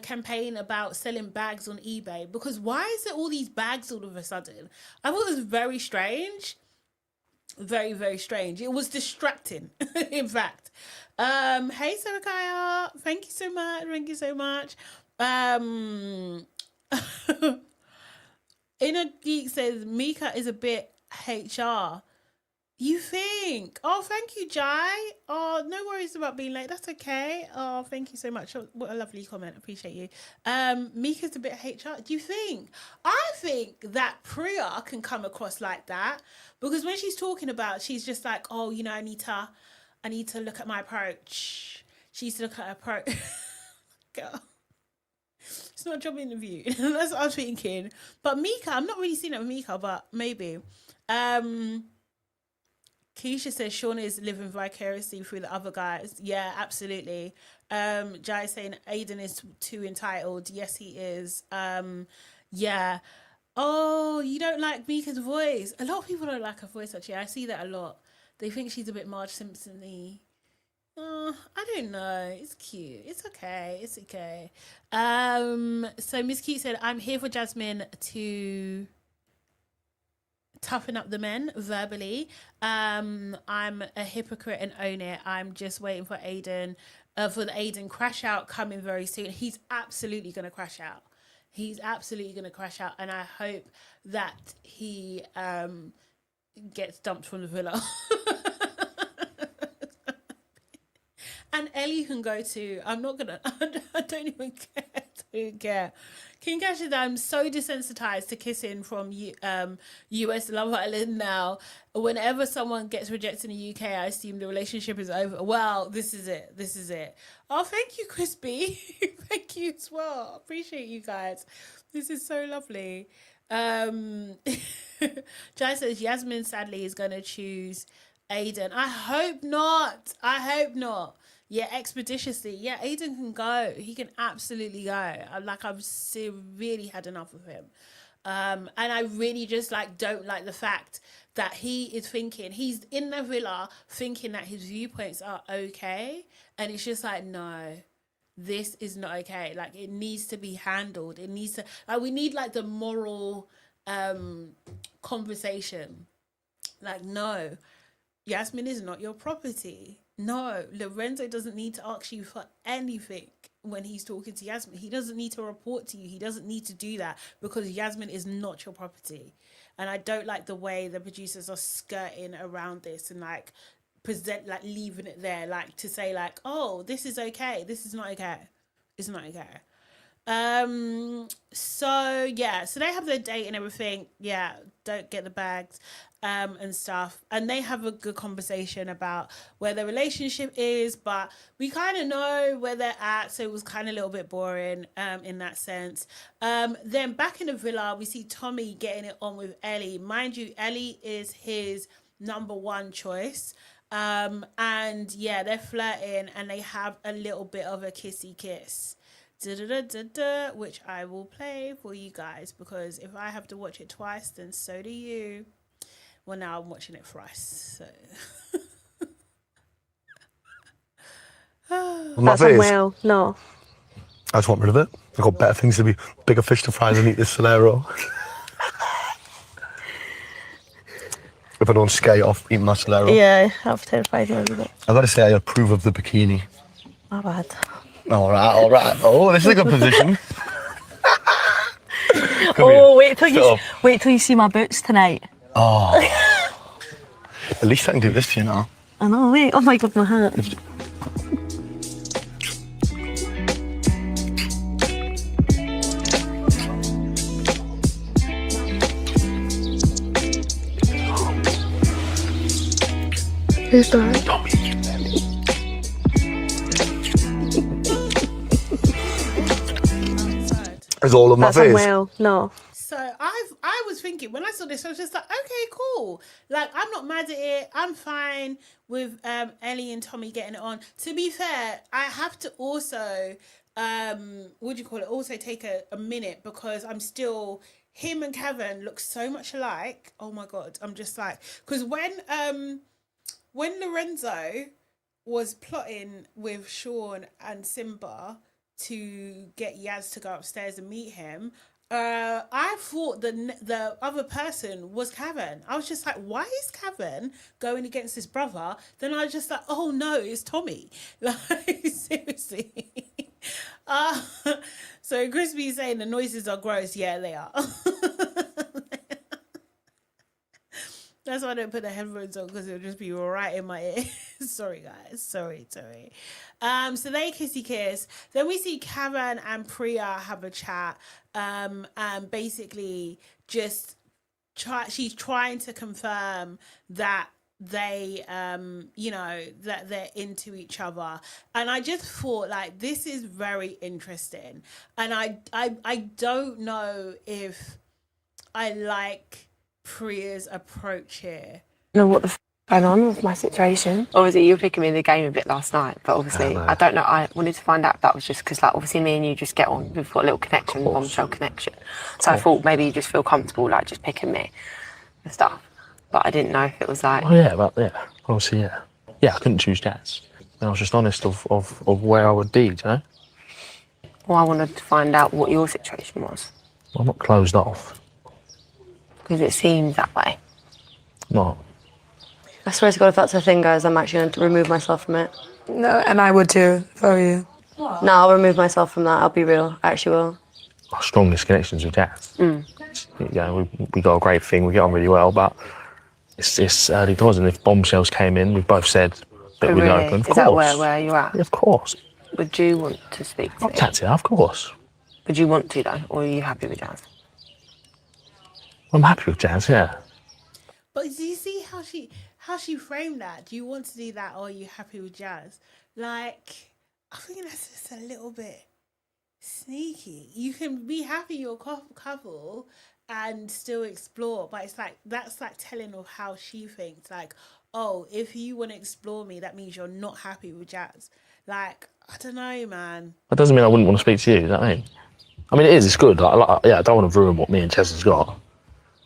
A: campaign about selling bags on eBay? Because why is there all these bags all of a sudden? I thought it was very strange. Very strange. It was distracting, in fact. Hey, Sarakaya. Thank you so much. Inner Geek says Mika is a bit HR. You think? Oh, thank you, Jai. Oh, no worries about being late. That's okay. Oh, thank you so much. What a lovely comment. Appreciate you. Mika's a bit HR. Do you think? I think that Priya can come across like that because when she's talking about, she's just like, oh, you know, I need to look at my approach. She needs to look at her approach. Girl. It's not a job interview. That's what I was thinking. But Mika, I'm not really seeing it with Mika, but maybe. Keisha says Shauna is living vicariously through the other guys. Yeah, absolutely. Jai saying Aidan is too entitled. Yes, he is. Yeah. Oh, you don't like Mika's voice. A lot of people don't like her voice, actually. I see that a lot. They think she's a bit Marge Simpson-y. I don't know. It's cute. It's okay. It's okay. So Miss Keat said, I'm here for Jasmine to toughen up the men verbally. I'm a hypocrite and own it. I'm just waiting for Aidan, for the Aidan crash out coming very soon. He's absolutely going to crash out. He's absolutely going to crash out. And I hope that he gets dumped from the villa. And Ellie can go too. I'm not gonna. I don't even care. I don't care. King Cash said I'm so desensitized to kissing from US Love Island now. Whenever someone gets rejected in the UK, I assume the relationship is over. Well, this is it. This is it. Oh, thank you, Crispy. Thank you as well. Appreciate you guys. This is so lovely. Jai says Jasmine sadly is gonna choose Aidan. I hope not. I hope not. Yeah, expeditiously. Yeah, Aidan can go. He can absolutely go. I've severely had enough of him. And I really just don't like the fact that he is thinking, he's in the villa thinking that his viewpoints are okay. And it's just like, no, this is not okay. Like, it needs to be handled. It needs to, we need the moral conversation. Like, no, Jasmine is not your property. No, Lorenzo doesn't need to ask you for anything when he's talking to Jasmine. He doesn't need to report to you. He doesn't need to do that because Jasmine is not your property. And I don't like the way the producers are skirting around this and present, leaving it there, to say oh, this is okay. This is not okay. It's not okay. So they have their date and everything. Yeah, don't get the bags and stuff, and they have a good conversation about where their relationship is, but we kind of know where they're at, so it was kind of a little bit boring in that sense. Then back in the villa, we see Tommy getting it on with Ellie. Mind you, Ellie is his number one choice. And yeah, they're flirting and they have a little bit of a kissy kiss. Which I will play for you guys because if I have to watch it twice, then so do you. Well, now I'm watching it thrice. So.
F: That's
B: unreal. No.
F: I just want rid of it. I've got better things to be, bigger fish to fry than eat this Solero. If I don't skate off eating my Solero.
B: Yeah, I've terrified me a little bit.
F: I've got to say I approve of the bikini.
B: My bad.
F: All right. Oh, this is a good position.
B: Wait till you see my boots tonight.
F: Oh. At least I can do this to you now.
B: I know, wait. Oh my God, my hat. Who's that?
F: Tommy. It's all on my face.
B: Unreal. No.
A: So I was thinking when I saw this, I was just like, okay, cool. I'm not mad at it. I'm fine with Ellie and Tommy getting it on. To be fair, I have to also also take a minute because I'm still, him and Kevin look so much alike. Oh my God, I'm just because when Lorenzo was plotting with Sean and Simba to get Yas to go upstairs and meet him, I thought the other person was Kevin. I was just like, why is Kevin going against his brother? Then I was just like, oh no, it's Tommy. Seriously. So Crispy is saying the noises are gross. Yeah, they are. That's why I don't put the headphones on, because it'll just be right in my ear. Sorry, guys. Sorry. So they kissy kiss. Then we see Karen and Priya have a chat. And basically just she's trying to confirm that they that they're into each other, and I just thought, like, this is very interesting, and I don't know if I like Priya's approach here.
E: Know what the going on with my situation?
D: Obviously, you were picking me in the game a bit last night, but obviously, I don't know. I wanted to find out if that was just because, like, obviously, me and you just get on. We've got a little connection, bombshell connection. So I thought maybe you just feel comfortable, like, just picking me and stuff. But I didn't know if it was like.
F: Oh, yeah, obviously, yeah. Yeah, I couldn't choose Jazz. And I was just honest of where I would be, you know?
D: Well, I wanted to find out what your situation was.
F: Well, I'm not closed off.
D: Because it seems that way.
F: No.
D: I swear to God, if that's a thing, guys, I'm actually going to remove myself from it.
E: No, and I would too, if I were you.
D: No, I'll remove myself from that. I'll be real. I actually will.
F: Our strongest connections with Jazz. Yeah, we got a great thing. We get on really well, but it's early doors, and if bombshells came in, we've both said that we'd open. Of
D: Is that where you're at?
F: Yeah, of course.
D: Would you want to speak to me?
F: Tatia, of course.
D: Would you want to, though? Or are you happy with Jazz?
F: I'm happy with Jazz, yeah.
A: But do you see how she framed that? Do you want to do that, or are you happy with Jazz? Like, I think that's just a little bit sneaky. You can be happy you're a couple and still explore, but it's like, that's like telling of how she thinks. Like, oh, if you want to explore me, that means you're not happy with Jazz. Like, I don't know, man.
F: That doesn't mean I wouldn't want to speak to you, you know what I mean? I mean, it's good. Yeah, I don't want to ruin what me and Jazz has got.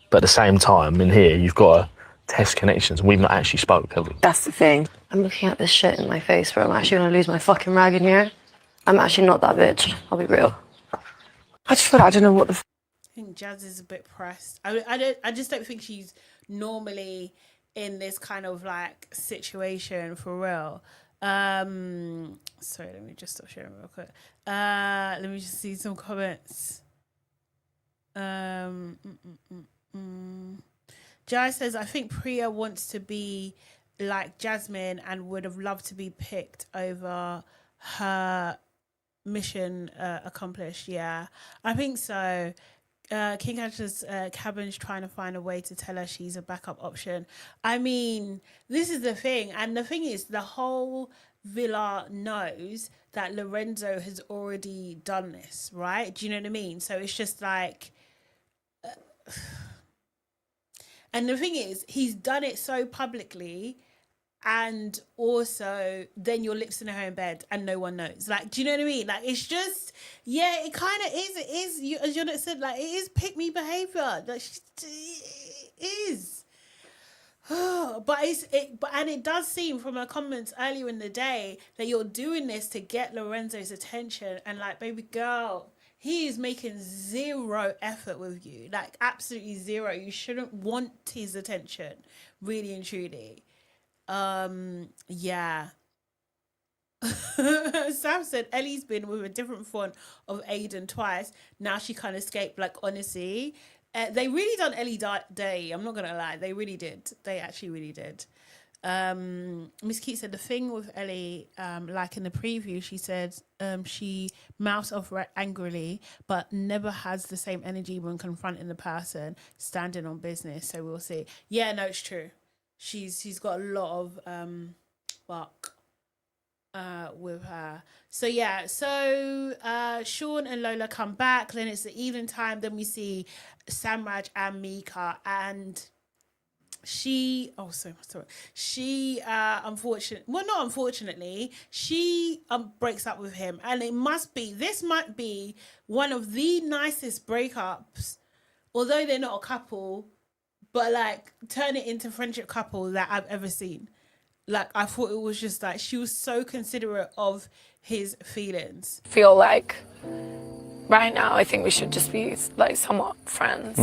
F: But at the same time, in here, you've got to test connections, and we've not actually spoke, have we?
D: That's the thing. I'm looking at this shit in my face, bro. I'm actually going to lose my fucking rag in here. I'm actually not that bitch. I'll be real.
E: I just feel like I don't know what the
A: I think Jazz is a bit pressed. I just don't think she's normally in this kind of like situation for real. Sorry, let me just stop sharing real quick. Let me just see some comments. Jai says, I think Priya wants to be like Jasmine and would have loved to be picked over her mission accomplished. Yeah, I think so. King Angela's cabin's trying to find a way to tell her she's a backup option. I mean, this is the thing. And the thing is, the whole villa knows that Lorenzo has already done this, right? Do you know what I mean? So it's just like... and the thing is, he's done it so publicly, and also then your lips in her in bed and no one knows. Like, do you know what I mean? Like, it's just, yeah, it kind of is. It is, you, as Jonathan said, like, it is pick me behavior. Like, it is. But it does seem from her comments earlier in the day that you're doing this to get Lorenzo's attention, and like, baby girl, he is making zero effort with you, like absolutely zero. You shouldn't want his attention, really and truly. Yeah. Sam said Ellie's been with a different font of Aidan twice. Now she can't escape. Like, honestly, they really done Ellie Day. I'm not gonna lie, they really did. They actually really did. Miss Keat said the thing with Ellie, like in the preview, she said she mouths off angrily, but never has the same energy when confronting the person, standing on business. So we'll see. Yeah, no, it's true. She's got a lot of bark with her. So yeah, so Sean and Lola come back. Then it's the evening time. Then we see Samraj and Mika, and she unfortunately she breaks up with him, and this might be one of the nicest breakups, although they're not a couple, but like turn it into friendship couple that I've ever seen. Like, I thought it was just like, she was so considerate of his feelings.
E: feel like right now I think we should just be like somewhat friends.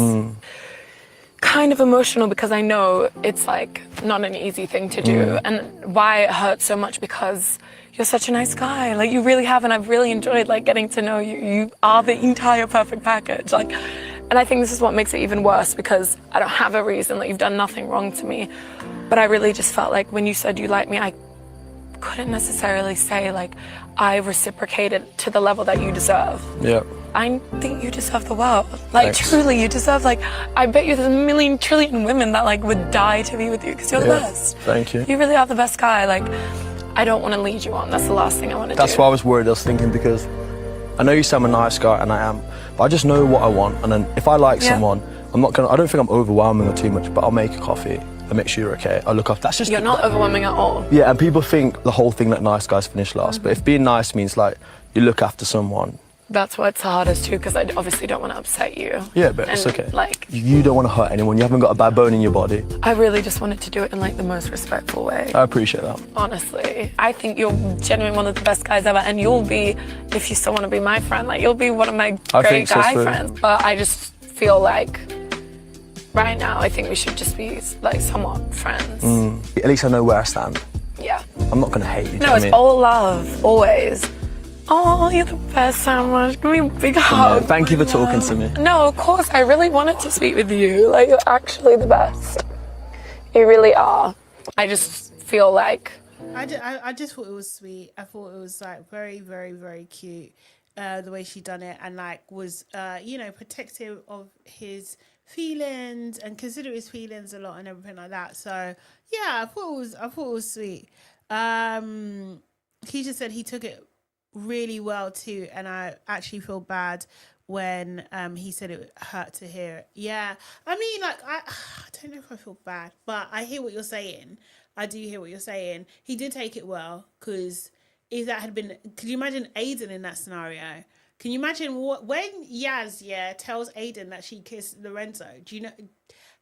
E: Kind of emotional because I know it's like not an easy thing to do, and why it hurts so much because you're such a nice guy. Like, you really have, and I've really enjoyed like getting to know you. You are the entire perfect package. Like, And I think this is what makes it even worse because I don't have a reason, like you've done nothing wrong to me. But I really just felt like when you said you like me, I couldn't necessarily say like I reciprocated to the level that you deserve.
F: Yeah.
E: I think you deserve the world. Like
F: Thanks.
E: truly, you deserve like, I bet you there's a million trillion women that like would die to be with you because you're the best.
F: Thank you.
E: You really are the best guy. Like, I don't want to lead you on. That's the last thing I want to do.
F: That's why I was worried. I was thinking because I know you say I'm a nice guy and I am, but I just know what I want. And then if I like someone, I don't think I'm overwhelming or too much, but I'll make a coffee. I make sure you're okay. I look up. That's just.
E: You're not overwhelming at all.
F: Yeah, and people think the whole thing that nice guys finish last, but if being nice means like you look after someone.
E: That's what's the hardest too, because I obviously don't want to upset you.
F: Yeah, but it's okay.
E: Like,
F: you don't want to hurt anyone. You haven't got a bad bone in your body.
E: I really just wanted to do it in like the most respectful way.
F: I appreciate that.
E: Honestly, I think you're genuinely one of the best guys ever, and you'll be, if you still want to be my friend, like you'll be one of my great guy friends. But I just feel like right now, I think we should just be like somewhat friends.
F: At least I know where I stand.
E: Yeah.
F: I'm not gonna hate you.
E: No, it's all love, always. Oh, you're the best so much. Give me a big hug.
F: Thank you for talking to me.
E: No, of course, I really wanted to speak with you. Like, you're actually the best. You really are. I just feel like...
A: I just thought it was sweet. I thought it was, like, very, very, very cute, the way she done it, and, like, was, you know, protective of his feelings and consider his feelings a lot and everything like that. So, yeah, I thought it was sweet. He just said he took it really well too, and I actually feel bad when he said it hurt to hear it. Yeah, I mean, like I don't know if I feel bad, but I hear what you're saying. I do hear what you're saying. He did take it well, because if that had been, could you imagine Aidan in that scenario? Can you imagine when Yas tells Aidan that she kissed Lorenzo? Do you know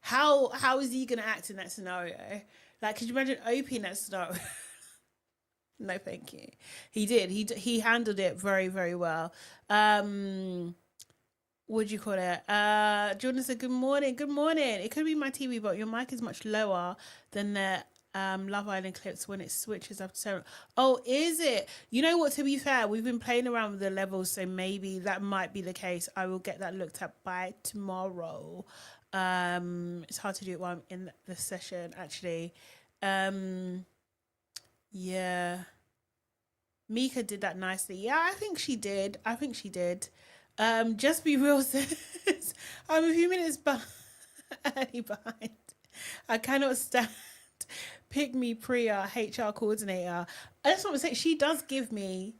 A: how is he gonna act in that scenario? Like, could you imagine Ope in that scenario? No, thank you. He did. He handled it very, very well. What do you call it? Jordan said, good morning. Good morning. It could be my TV, but your mic is much lower than the Love Island clips when it switches up to 7. Oh, is it? You know what, to be fair, we've been playing around with the levels, so maybe that might be the case. I will get that looked at by tomorrow. It's hard to do it while I'm in the session, actually. Yeah. Mika did that nicely. Yeah, I think she did. Just be real, says, I'm a few minutes behind. I cannot stand Pick Me Priya, HR coordinator. I just want to say, she does give me,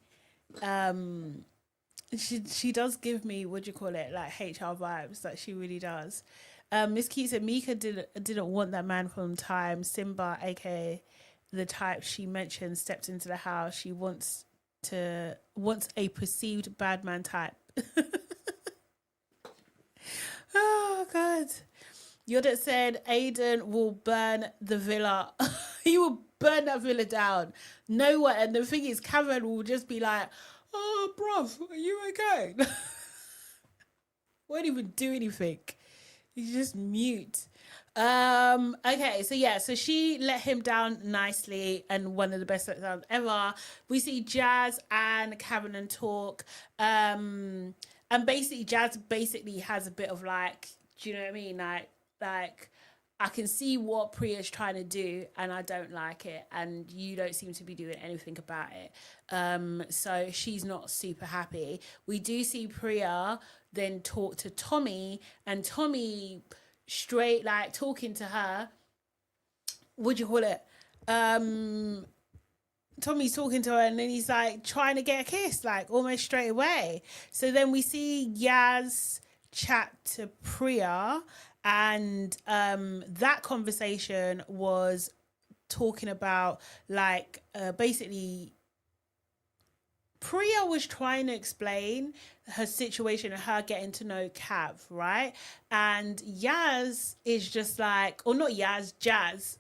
A: she does give me, what do you call it, like HR vibes. Like, she really does. Miss Keith said Mika didn't want that man from time. Simba, aka the type she mentioned, stepped into the house. She wants a perceived bad man type. Oh God. Yoda said Aidan will burn the villa. He will burn that villa down. No one. And the thing is, Cameron will just be like, oh, bruv, are you okay? Won't even do anything. He's just mute. Okay, so she let him down nicely, and one of the best letdowns ever. We see Jazz and Karen talk, and basically Jazz has a bit of like, do you know what I mean? Like I can see what Priya's trying to do, and I don't like it, and you don't seem to be doing anything about it. So she's not super happy. We do see Priya then talk to Tommy, and Tommy straight like talking to her, what do you call it, Tommy's talking to her, and then he's like trying to get a kiss like almost straight away. So then we see Yas chat to Priya, and that conversation was talking about like basically Priya was trying to explain her situation and her getting to know Cav, right? And Yas is just like, or not Yas, Jazz.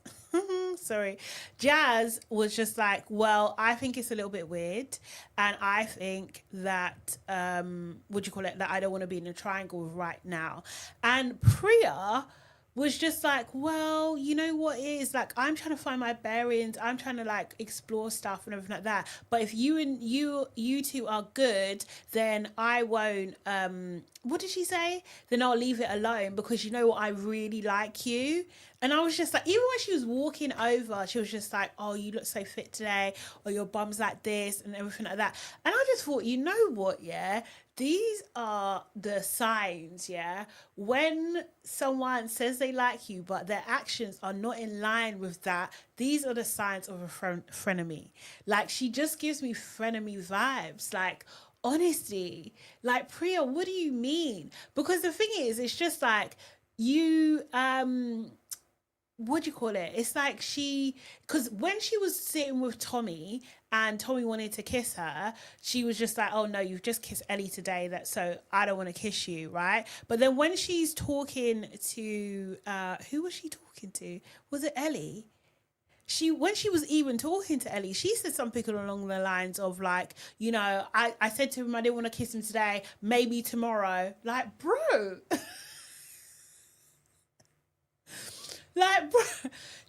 A: Sorry. Jazz was just like, well, I think it's a little bit weird. And I think that, what do you call it? That I don't want to be in a triangle right now. And Priya was just like, well, you know what it is? Like, I'm trying to find my bearings. I'm trying to like explore stuff and everything like that. But if you two are good, then I won't, what did she say? Then I'll leave it alone because you know what, I really like you. And I was just like, even when she was walking over, she was just like, oh, you look so fit today, or your bum's like this and everything like that. And I just thought, you know what, yeah, these are the signs, yeah, when someone says they like you but their actions are not in line with that. These are the signs of a frenemy. Like, she just gives me frenemy vibes. Like, honestly, like, Priya, what do you mean? Because the thing is, it's just like you what do you call it? It's like because when she was sitting with Tommy and Tommy wanted to kiss her, she was just like, oh no, you've just kissed Ellie today, so I don't want to kiss you, right? But then when she's talking to who was she talking to? Was it Ellie? When she was even talking to Ellie, she said something along the lines of like, you know, I said to him I didn't want to kiss him today, maybe tomorrow. Like, bro. Like, bro,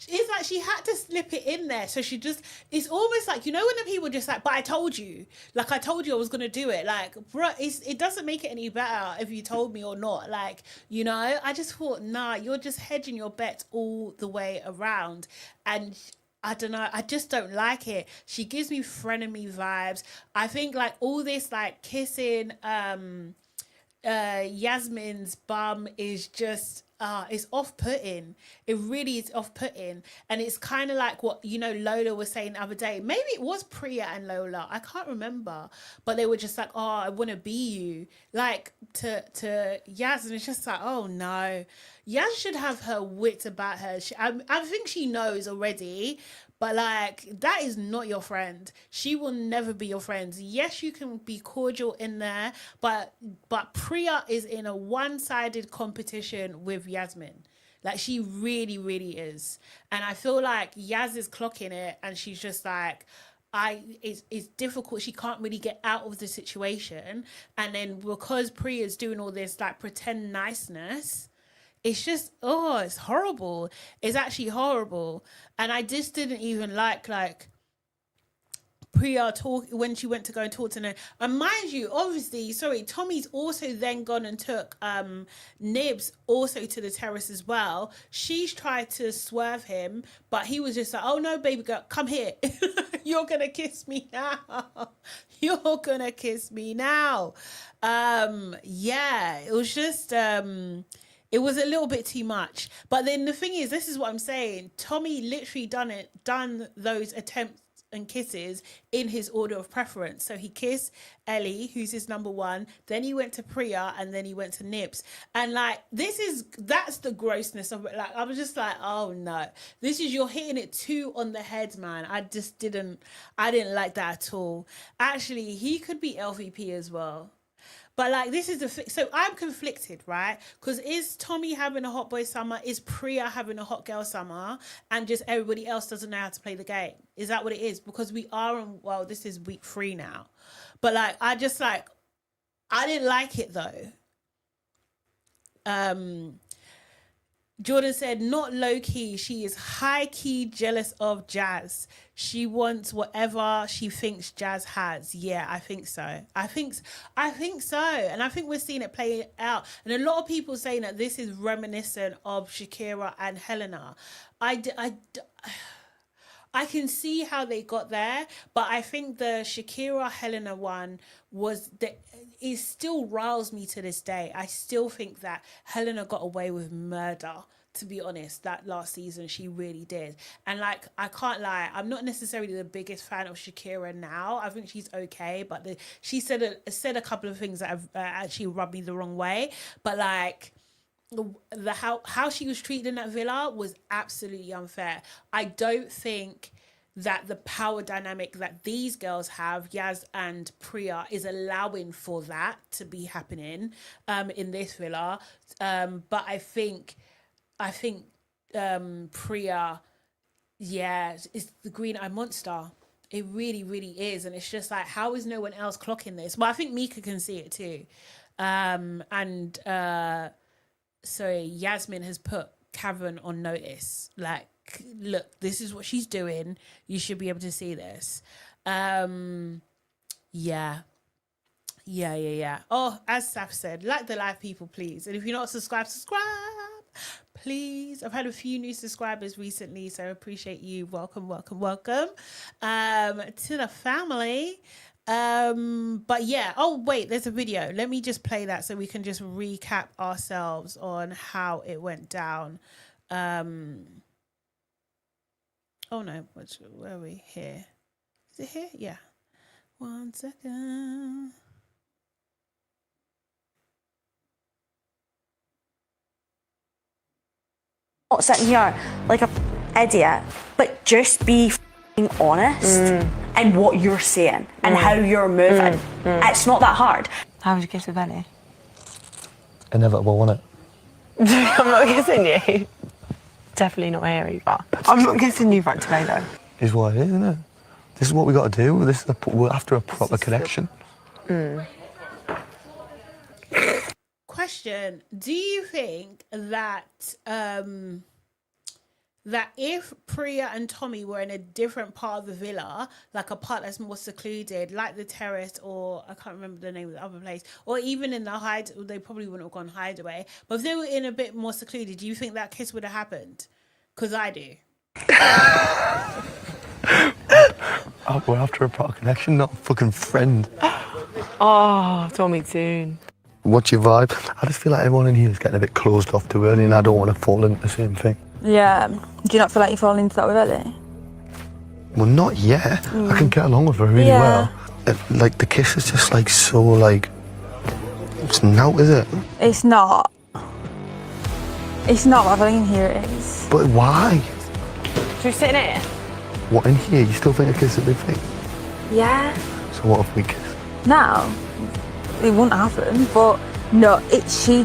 A: it's like she had to slip it in there. So she just, it's almost like, you know, when the people just like, but I told you. Like, I told you I was going to do it. Like, bro, it doesn't make it any better if you told me or not. Like, you know, I just thought, nah, you're just hedging your bets all the way around. And I don't know, I just don't like it. She gives me frenemy vibes. I think like all this like kissing Yasmin's bum is just it's off-putting. It really is off-putting. And it's kind of like what, you know, Lola was saying the other day. Maybe it was Priya and Lola, I can't remember, but they were just like, oh, I want to be you, like to Yas. And it's just like, oh no, Yas should have her wits about her. I think she knows already. But like, that is not your friend. She will never be your friend. Yes, you can be cordial in there, but Priya is in a one-sided competition with Yasmin. Like, she really, really is. And I feel like Yas is clocking it, and she's just like, it's difficult. She can't really get out of the situation. And then because Priya's doing all this like pretend niceness, it's just, oh, it's horrible. It's actually horrible. And I just didn't even like Priya when she went to go and talk to her. And mind you, obviously, sorry, Tommy's also then gone and took Nibs also to the terrace as well. She's tried to swerve him, but he was just like, oh no, baby girl, come here. You're going to kiss me now. You're going to kiss me now. Yeah, it was just... it was a little bit too much. But then the thing is, this is what I'm saying. Tommy literally done those attempts and kisses in his order of preference. So he kissed Ellie, who's his number one. Then he went to Priya, and then he went to Nibs. And like, that's the grossness of it. Like, I was just like, oh no, you're hitting it too on the head, man. I didn't like that at all. Actually, he could be LVP as well. But like, this is so I'm conflicted, right? Because is Tommy having a hot boy summer? Is Priya having a hot girl summer? And just everybody else doesn't know how to play the game? Is that what it is? Because we are this is week 3 now. But like, I didn't like it though. Jordan said, not low-key, she is high-key jealous of Jazz. She wants whatever she thinks Jazz has. Yeah, I think so. I think so. And I think we're seeing it play out. And a lot of people saying that this is reminiscent of Shakira and Helena. I can see how they got there, but I think the Shakira Helena one it still riles me to this day. I still think that Helena got away with murder, to be honest. That last season, she really did. And like, I can't lie, I'm not necessarily the biggest fan of Shakira now. I think she's okay, but she said a couple of things that have actually rubbed me the wrong way. But like, how she was treated in that villa was absolutely unfair. I don't think that the power dynamic that these girls have, Yas and Priya, is allowing for that to be happening in this villa. But I think Priya, yeah, is the green-eyed monster. It really, really is. And it's just like, how is no one else clocking this? Well, I think Mika can see it too. So Jasmine has put Karen on notice. Like, look, this is what she's doing. You should be able to see this. Yeah. Yeah. Oh, as Saf said, like the live people, please. And if you're not subscribed, subscribe, please. I've had a few new subscribers recently, so I appreciate you. Welcome to the family. But yeah, oh wait, there's a video. Let me just play that so we can just recap ourselves on how it went down. Oh no, where are we? Here. Is it here? Yeah. 1 second.
G: Not sitting here like a idiot, but just be honest in what you're saying and how you're moving. It's not that hard.
D: How was your kiss with Ellie?
F: Inevitable, wasn't it?
D: I'm not kissing you. Definitely not here either. I'm not kissing you right today though.
H: Is what it is, isn't it? This is what we got to do. We're after a proper connection.
A: Question: do you think that that if Priya and Tommy were in a different part of the villa, like a part that's more secluded, like the terrace, or I can't remember the name of the other place, or even in the they probably wouldn't have gone hideaway, but if they were in a bit more secluded, do you think that kiss would have happened? Because I do.
H: Oh, we're after a proper connection, not a fucking friend.
D: Oh, Tommy soon.
H: What's your vibe? I just feel like everyone in here is getting a bit closed off too early, and I don't want to fall into the same thing.
I: Yeah. Do you not feel like you're falling into that with Ellie?
H: Well, not yet. I can get along with her really well. Like, the kiss is just like so, like, it's not, is it?
I: It's not. It's not, but I feel like in here it is.
H: But why?
D: Should we sit in here?
H: What, in here? You still think a kiss is a big thing?
I: Yeah.
H: So what if we kiss?
I: Now, it wouldn't happen, but no, she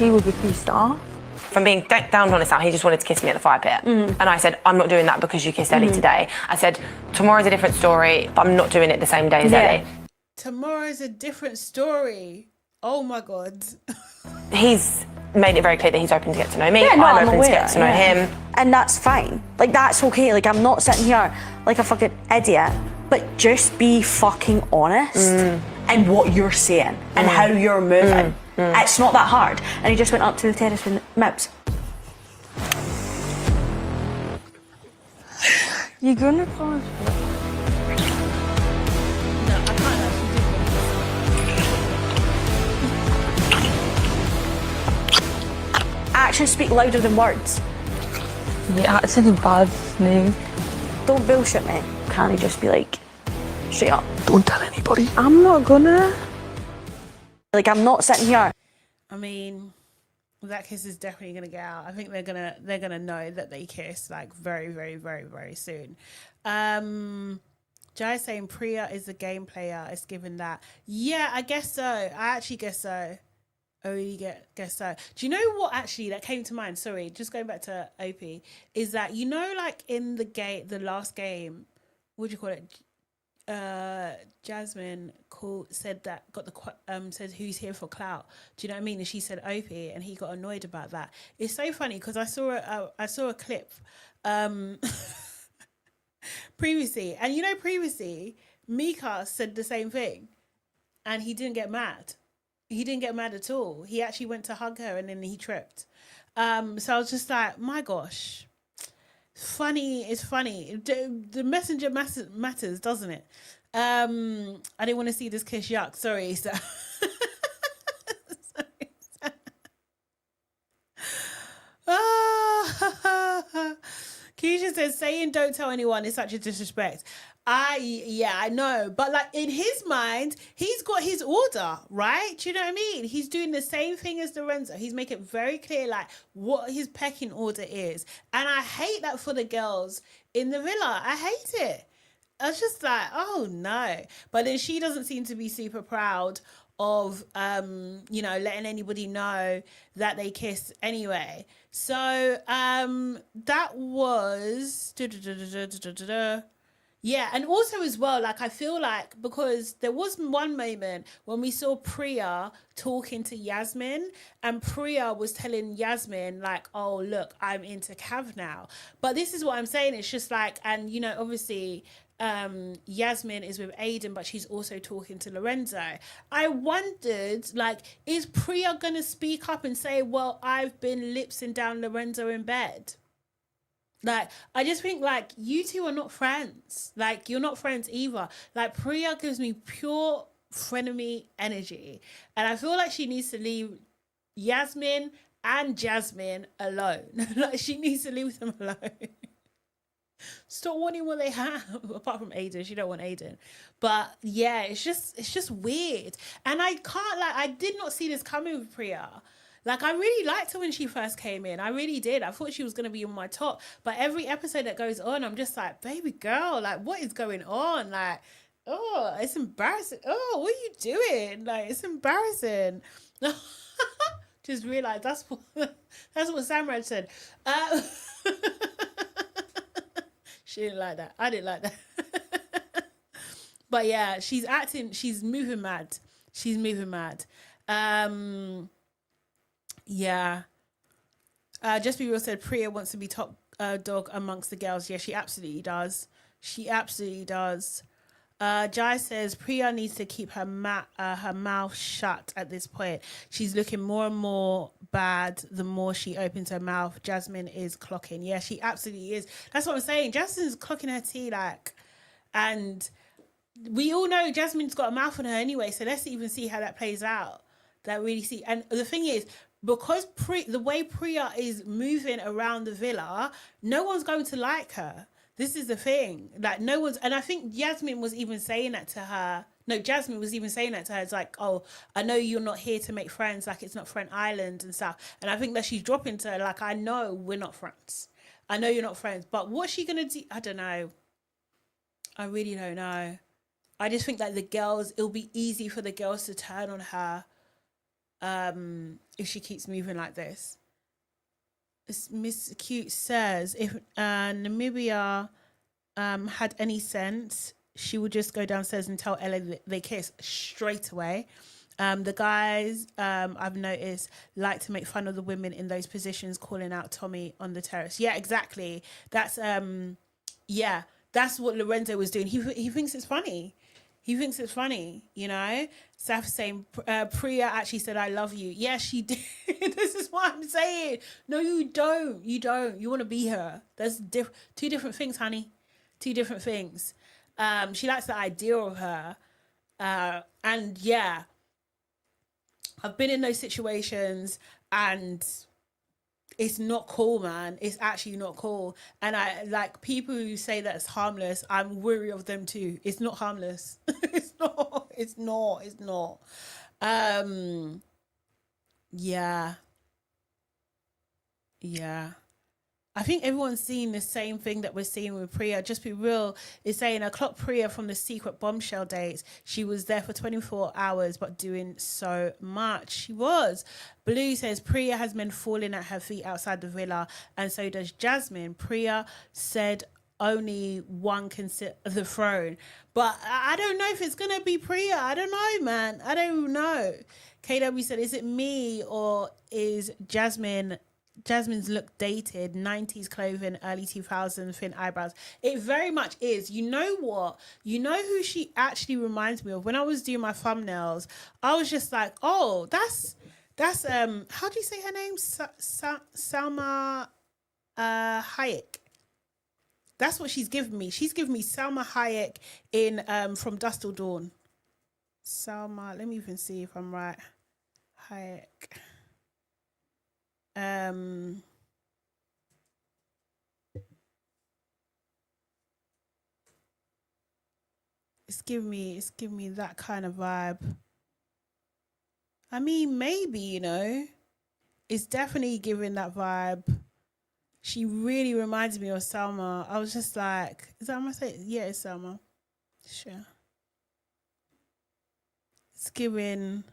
I: would be pissed off.
D: From being down honest out, he just wanted to kiss me at the fire pit. And I said, I'm not doing that because you kissed Ellie today. I said, tomorrow's a different story, but I'm not doing it the same day as Ellie.
A: Tomorrow's a different story. Oh my God.
D: He's made it very clear that he's open to get to know me.
G: Yeah, no,
D: I'm open
G: aware,
D: to get to know him.
G: And that's fine. Like, that's okay. Like, I'm not sitting here like a fucking idiot, but just be fucking honest in what you're saying and how you're moving. It's not that hard. And he just went up to the terrace with Mips.
I: You're gonna pause.
A: No, I can't actually.
G: Actions speak louder than words.
I: Yeah, it's any bad news.
G: Don't bullshit me. Can he just be like, straight up?
H: Don't tell anybody.
I: I'm not gonna.
G: Like, I'm not sitting here.
A: I mean, that kiss is definitely gonna get out. I think they're gonna know that they kissed like very, very, very, very soon. Jai saying Priya is a game player. It's given that. Yeah, I guess so. I actually guess so. Oh, you guess so. Do you know what actually that came to mind? Sorry, just going back to Ope, is that, you know, like in the last game, what do you call it? Jasmine said who's here for clout. Do you know what I mean? And she said Ope, and he got annoyed about that. It's so funny because I saw a clip previously, and you know, previously Mika said the same thing, and he didn't get mad. He didn't get mad at all. He actually went to hug her, and then he tripped. So I was just like, my gosh. Funny is funny. The messenger matters, doesn't it? I didn't want to see this kiss. Yuck. Sorry. So Keisha says, saying don't tell anyone is such a disrespect. I know, but like in his mind, he's got his order, right? Do you know what I mean? He's doing the same thing as Lorenzo. He's making it very clear like what his pecking order is, and I hate that for the girls in the villa. I hate it. I was just like, oh no. But then she doesn't seem to be super proud of letting anybody know that they kissed anyway. So that was yeah, and also as well, like I feel like, because there was one moment when we saw Priya talking to Jasmine, and Priya was telling Jasmine like, oh look, I'm into Cav now. But this is what I'm saying, it's just like, and you know, obviously Jasmine is with Aidan, but she's also talking to Lorenzo. I wondered, like, is Priya gonna speak up and say, well, I've been lipsing down Lorenzo in bed? Like, I just think, like, you two are not friends. Like, you're not friends either. Like, Priya gives me pure frenemy energy. And I feel like she needs to leave Jasmine and Jasmine alone. Like, she needs to leave them alone. Stop wanting what they have. Apart from Aidan, she don't want Aidan. But yeah, it's just weird. And I can't, like, I did not see this coming with Priya. Like, I really liked her when she first came in. I really did. I thought she was going to be on my top. But every episode that goes on, I'm just like, baby girl, like, what is going on? Like, oh, it's embarrassing. Oh, what are you doing? Like, it's embarrassing. Just realized that's what Samra said. She didn't like that. I didn't like that. But yeah, she's moving mad. She's moving mad. Yeah. Just Be Real said Priya wants to be top dog amongst the girls. Yeah, she absolutely does. She absolutely does. Jai says Priya needs to keep her mouth shut at this point. She's looking more and more bad the more she opens her mouth. Jasmine is clocking. Yeah, she absolutely is. That's what I'm saying. Jasmine's clocking her tea, like, and we all know Jasmine's got a mouth on her anyway. So let's even see how that plays out. And the thing is, because the way Priya is moving around the villa, no one's going to like her. This is the thing. Like, no one's... And I think Jasmine was even saying that to her. No, Jasmine was even saying that to her. It's like, oh, I know you're not here to make friends. Like, it's not Friend Island and stuff. And I think that she's dropping to her, like, I know we're not friends. I know you're not friends. But what's she going to do? I don't know. I really don't know. I just think that it'll be easy for the girls to turn on her if she keeps moving like this. Miss Cute says if Namibia had any sense, she would just go downstairs and tell Ella they kiss straight away. The guys, I've noticed, like to make fun of the women in those positions, calling out Tommy on the terrace. Yeah, exactly. That's that's what Lorenzo was doing. He thinks it's funny. He thinks it's funny, you know? Saf saying, Priya actually said, I love you. Yeah, she did. This is what I'm saying. No, you don't. You don't. You want to be her. That's two different things, honey. Two different things. She likes the idea of her. And yeah, I've been in those situations and it's not cool, man. It's actually not cool. And I like people who say that it's harmless. I'm weary of them too. It's not harmless. It's not. Yeah. I think everyone's seeing the same thing that we're seeing with Priya. Just Be Real is saying, I clocked Priya from the secret bombshell dates. She was there for 24 hours, but doing so much. She was. Blue says, Priya has men falling at her feet outside the villa, and so does Jasmine. Priya said only one can sit on the throne. But I don't know if it's going to be Priya. I don't know, man. I don't know. KW said, is it me or is Jasmine's look dated, 90s clothing, early 2000s thin eyebrows? It very much is. You know what? You know who she actually reminds me of? When I was doing my thumbnails, I was just like, oh, that's how do you say her name? Salma Hayek. That's what she's given me. She's given me Salma Hayek in From Dusk Till Dawn. Salma, let me even see if I'm right. Hayek. It's giving me that kind of vibe. I mean, maybe, you know, it's definitely giving that vibe. She really reminds me of Salma. I was just like, is that what I say? Yeah, it's Salma. Sure. It's giving,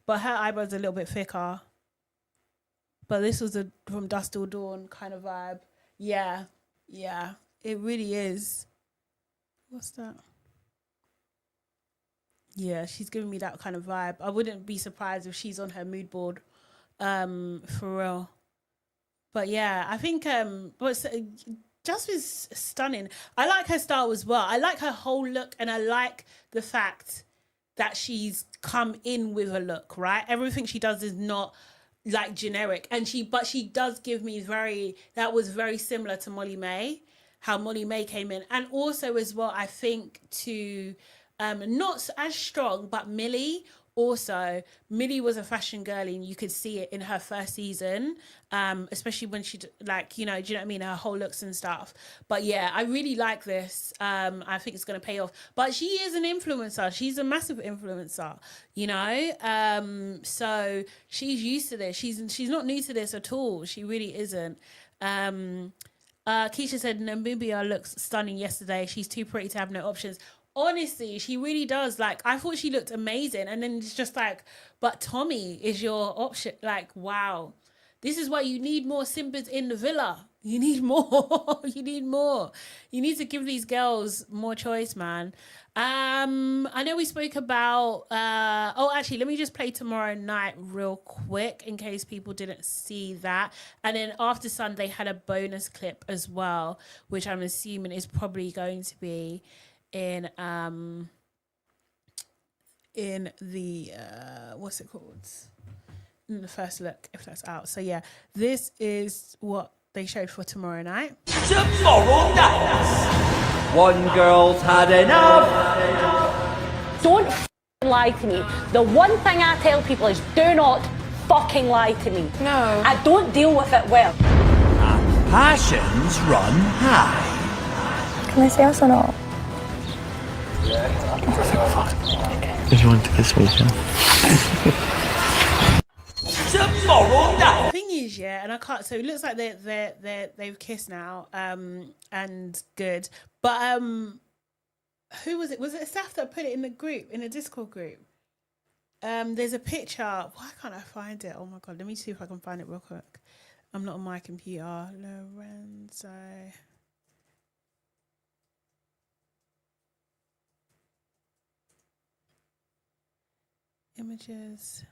A: but her eyebrows are a little bit thicker. But this was From Dusk Till Dawn kind of vibe. Yeah, it really is. What's that? Yeah, she's giving me that kind of vibe. I wouldn't be surprised if she's on her mood board, for real. But yeah, I think Jasmine Jasmine's stunning. I like her style as well. I like her whole look, and I like the fact that she's come in with a look, right? Everything she does is not like generic, but she does give me that was very similar to Molly May, how Molly May came in, and also as well, I think to not as strong, but Millie. Also, Millie was a fashion girly, and you could see it in her first season, especially when she, like, you know, do you know what I mean? Her whole looks and stuff. But yeah, I really like this. I think it's going to pay off. But she is an influencer. She's a massive influencer, you know? So she's used to this. She's not new to this at all. She really isn't. Keisha said, Namibia looks stunning yesterday. She's too pretty to have no options. Honestly, she really does. Like, I thought she looked amazing. And then it's just like, but Tommy is your option. Like, wow. This is why you need more Simbas in the villa. You need more. You need more. You need to give these girls more choice, man. I know we spoke about... actually, let me just play Tomorrow Night real quick in case people didn't see that. And then After Sun, they had a bonus clip as well, which I'm assuming is probably going to be in the what's it called, in the first look, if that's out. So yeah, this is what they showed for tomorrow night.
J: Tomorrow night, one girl's had enough.
G: Don't lie to me. The one thing I tell people is do not fucking lie to me.
E: No.
G: I don't deal with it well.
J: And passions run high.
I: Can I say yes or no?
F: If you want to kiss me,
J: Tomorrow night.
A: The thing is, yeah, and I can't. So it looks like they've kissed now, and good. But who was it? Was it Saf that put it in the group, in the Discord group? There's a picture. Why can't I find it? Oh my god, let me see if I can find it real quick. I'm not on my computer. Lorenzo. Images.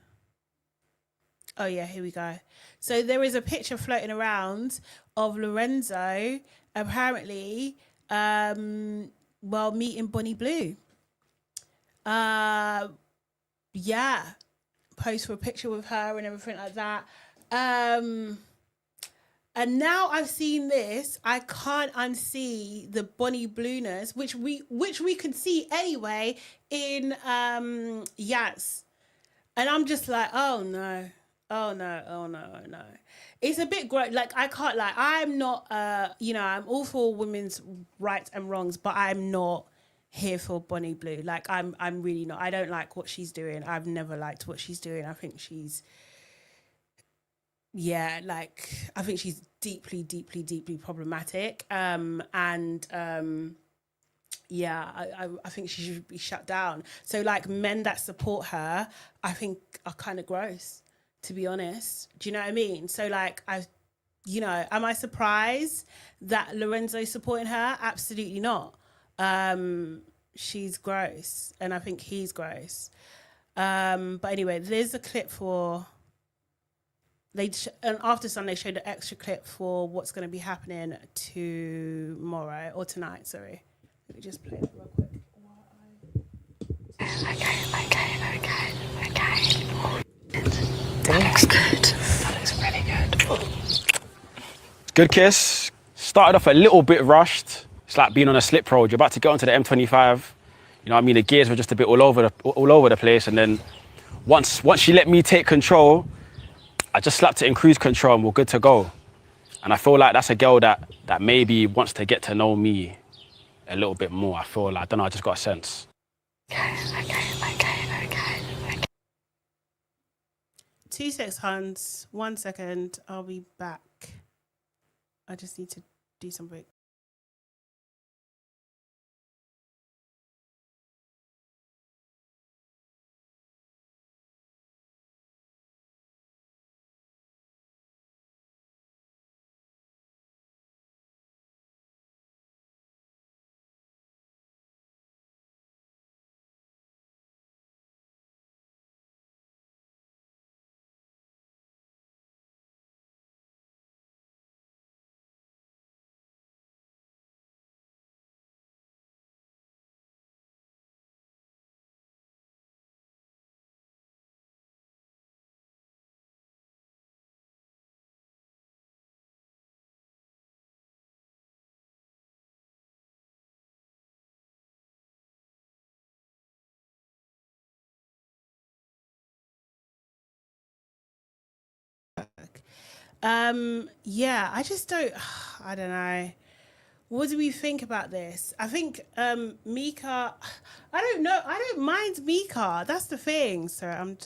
A: Oh yeah, here we go. So there is a picture floating around of Lorenzo apparently meeting Bonnie Blue. Yeah. Post for a picture with her and everything like that. And now I've seen this, I can't unsee the Bonnie Blueness, which we could see anyway in Yas. And I'm just like, oh no. It's a bit great. Like, I can't lie. I'm not, I'm all for women's rights and wrongs, but I'm not here for Bonnie Blue. Like, I'm really not. I don't like what she's doing. I've never liked what she's doing. I think she's, I think she's deeply, deeply, deeply problematic. I think she should be shut down. So, like, men that support her, I think are kind of gross, to be honest. Do you know what I mean? So, like, am I surprised that Lorenzo's supporting her? Absolutely not. She's gross, and I think he's gross. But anyway, there's a clip for... and After Sun, they showed an extra clip for what's going to be happening tomorrow, or tonight, sorry. Let me just play that real quick.
D: Okay. That looks good. That looks really good.
C: Good kiss. Started off a little bit rushed. It's like being on a slip road. You're about to get onto the M25. You know what I mean? The gears were just a bit all over the place. And then once she let me take control, I just slapped it in cruise control and we're good to go. And I feel like that's a girl that maybe wants to get to know me a little bit more. I feel like, I don't know, I just got a sense.
D: Okay.
A: 2 seconds, 1 second, I'll be back. I just need to do something. Yeah, I just don't. I don't know. What do we think about this? I think Mika. I don't know. I don't mind Mika. That's the thing. Sorry, I'm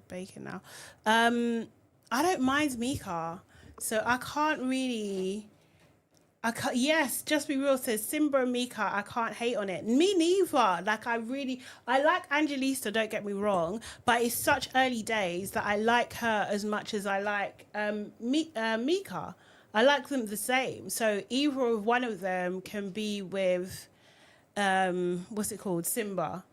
A: baking now. I don't mind Mika, so I can't really. Yes, Just Be Real says Simba and Mika, I can't hate on it. Me neither. Like, I like Angelista, don't get me wrong, but it's such early days that I like her as much as I like Mika. I like them the same. So either of one of them can be with, what's it called, Simba.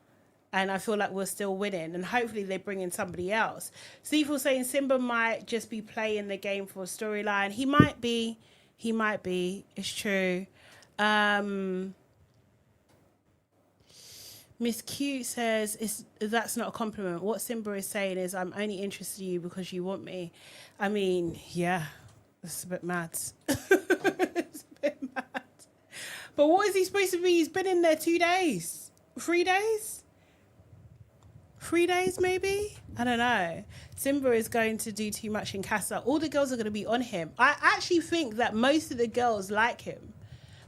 A: And I feel like we're still winning. And hopefully they bring in somebody else. Steve was saying Simba might just be playing the game for a storyline. He might be. It's true. Miss Q says, that's not a compliment. What Simba is saying is, I'm only interested in you because you want me. I mean, yeah, it's a bit mad. It's a bit mad. But what is he supposed to be? He's been in there 2 days. 3 days? 3 days, maybe? I don't know. Simba is going to do too much in Casa. All the girls are going to be on him. I actually think that most of the girls like him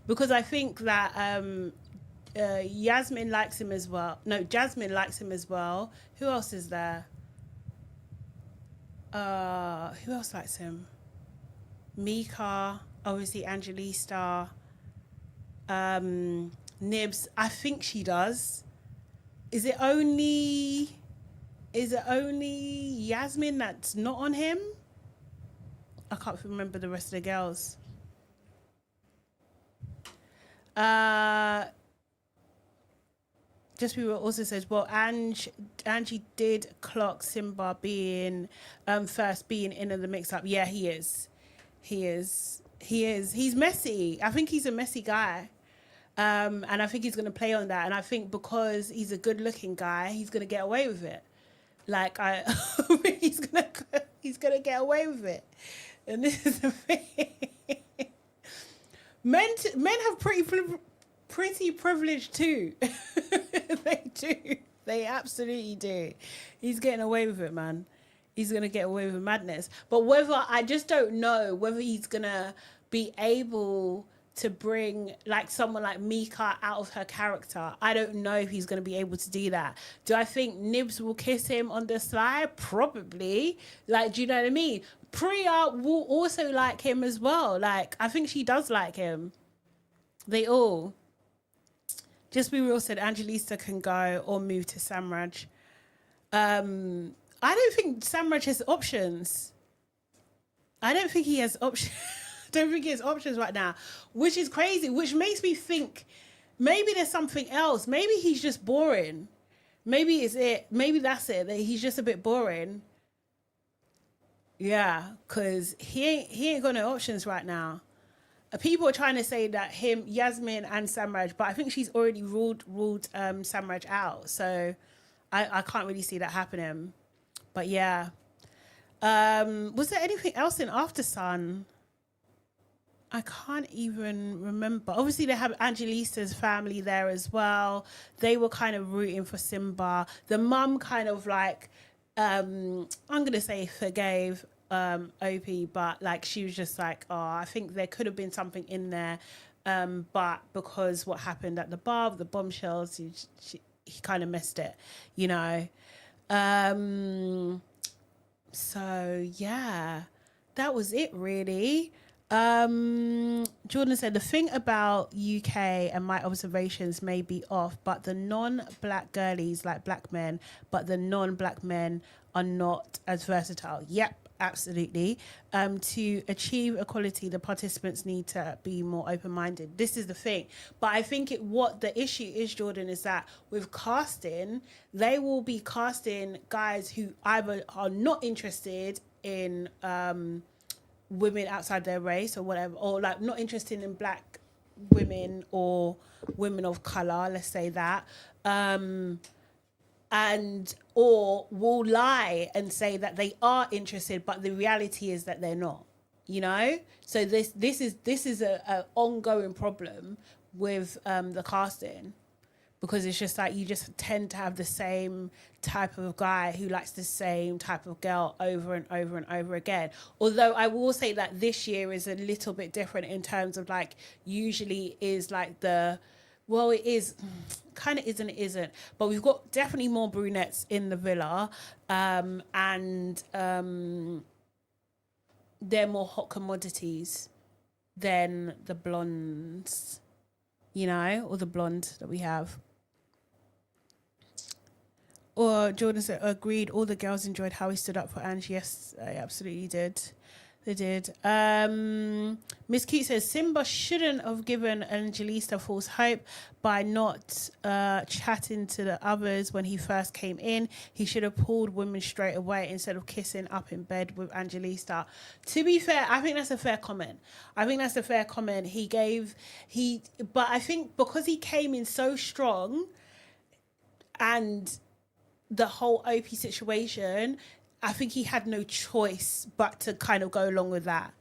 A: because I think that Yasmin likes him as well. No, Jasmine likes him as well. Who else is there? Who else likes him? Mika, obviously Angelista, Nibs. I think she does. Is it only Yasmin that's not on him? I can't remember the rest of the girls. Just People also says, well, Angie did clock Simba being first being in the mix-up. Yeah, he is. He's messy. I think he's a messy guy. And I think he's going to play on that. And I think because he's a good-looking guy, he's going to get away with it. Like, he's going to get away with it. And this is the thing. Men have pretty privilege too. They do. They absolutely do. He's getting away with it, man. He's going to get away with madness. But I just don't know whether he's going to be able to bring like someone like Mika out of her character. I don't know if he's going to be able to do that. Do I think Nibs will kiss him on the sly? Probably. Like, do you know what I mean? Priya will also like him as well. Like, I think she does like him. They all. Just Be Real said Angelista can go or move to Samraj. I don't think Samraj has options. I don't think he has options. Don't think he has options right now, which is crazy, which makes me think maybe there's something else. Maybe he's just boring. Maybe it's it. Maybe that's it, that he's just a bit boring. Yeah, because he ain't got no options right now. People are trying to say that him, Yasmin and Samraj, but I think she's already ruled Samraj out. So I can't really see that happening. But yeah. Was there anything else in After Sun? I can't even remember. Obviously, they have Angelista's family there as well. They were kind of rooting for Simba. The mum kind of like, I'm going to say forgave Opie, but like she was just like, oh, I think there could have been something in there. But because what happened at the bar, the bombshells, he kind of missed it, you know. So, yeah, that was it, really. Jordan said, the thing about UK and my observations may be off, but the non-black girlies like black men, but the non-black men are not as versatile. Yep, absolutely. To achieve equality, the participants need to be more open-minded. This is the thing. But I think what the issue is, Jordan, is that with casting, they will be casting guys who either are not interested in women outside their race or whatever, or like not interested in black women or women of color, let's say that, and or will lie and say that they are interested, but the reality is that they're not, you know. So this is a ongoing problem with the casting. because it's just like you just tend to have the same type of guy who likes the same type of girl over and over and over again. Although I will say that this year is a little bit different in terms of like usually is like the, well, it is kind of isn't, but we've got definitely more brunettes in the villa, and they're more hot commodities than the blondes, you know, or the blonde that we have. Or Jordan said, agreed, all the girls enjoyed how he stood up for Ange. Yes, I absolutely did. They did. Miss Cute says, Simba shouldn't have given Angelista false hope by not chatting to the others when he first came in. He should have pulled women straight away instead of kissing up in bed with Angelista. To be fair, I think that's a fair comment. But I think because he came in so strong and the whole OP situation, I think he had no choice but to kind of go along with that.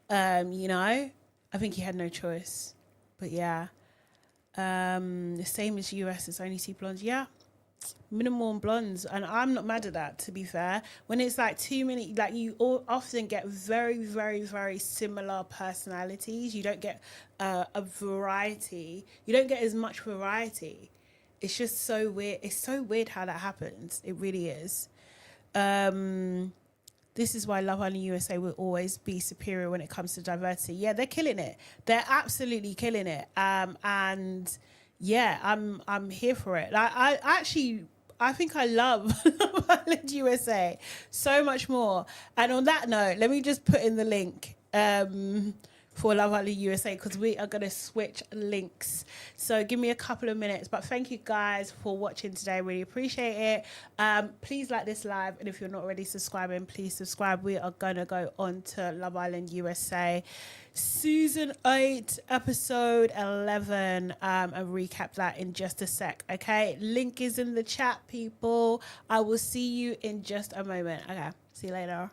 A: You know, I think he had no choice. But yeah, the same as US, it's only 2 blondes. Yeah, minimal blondes, and I'm not mad at that. To be fair, when it's like too many, like you often get very, very, very similar personalities. You don't get a variety. You don't get as much variety. It's just so weird. It's so weird how that happens. It really is. This is why Love Island USA will always be superior when it comes to diversity. Yeah, they're killing it. They're absolutely killing it. And yeah, I'm here for it. I think I love Love Island USA so much more. And on that note, let me just put in the link for Love Island USA, because we are going to switch links. So give me a couple of minutes. But thank you guys for watching today. Really appreciate it. Please like this live. And if you're not already subscribing, please subscribe. We are going to go on to Love Island USA Season 8, Episode 11, and recap that in just a sec. Okay? Link is in the chat, people. I will see you in just a moment. Okay. See you later.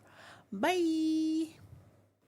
A: Bye.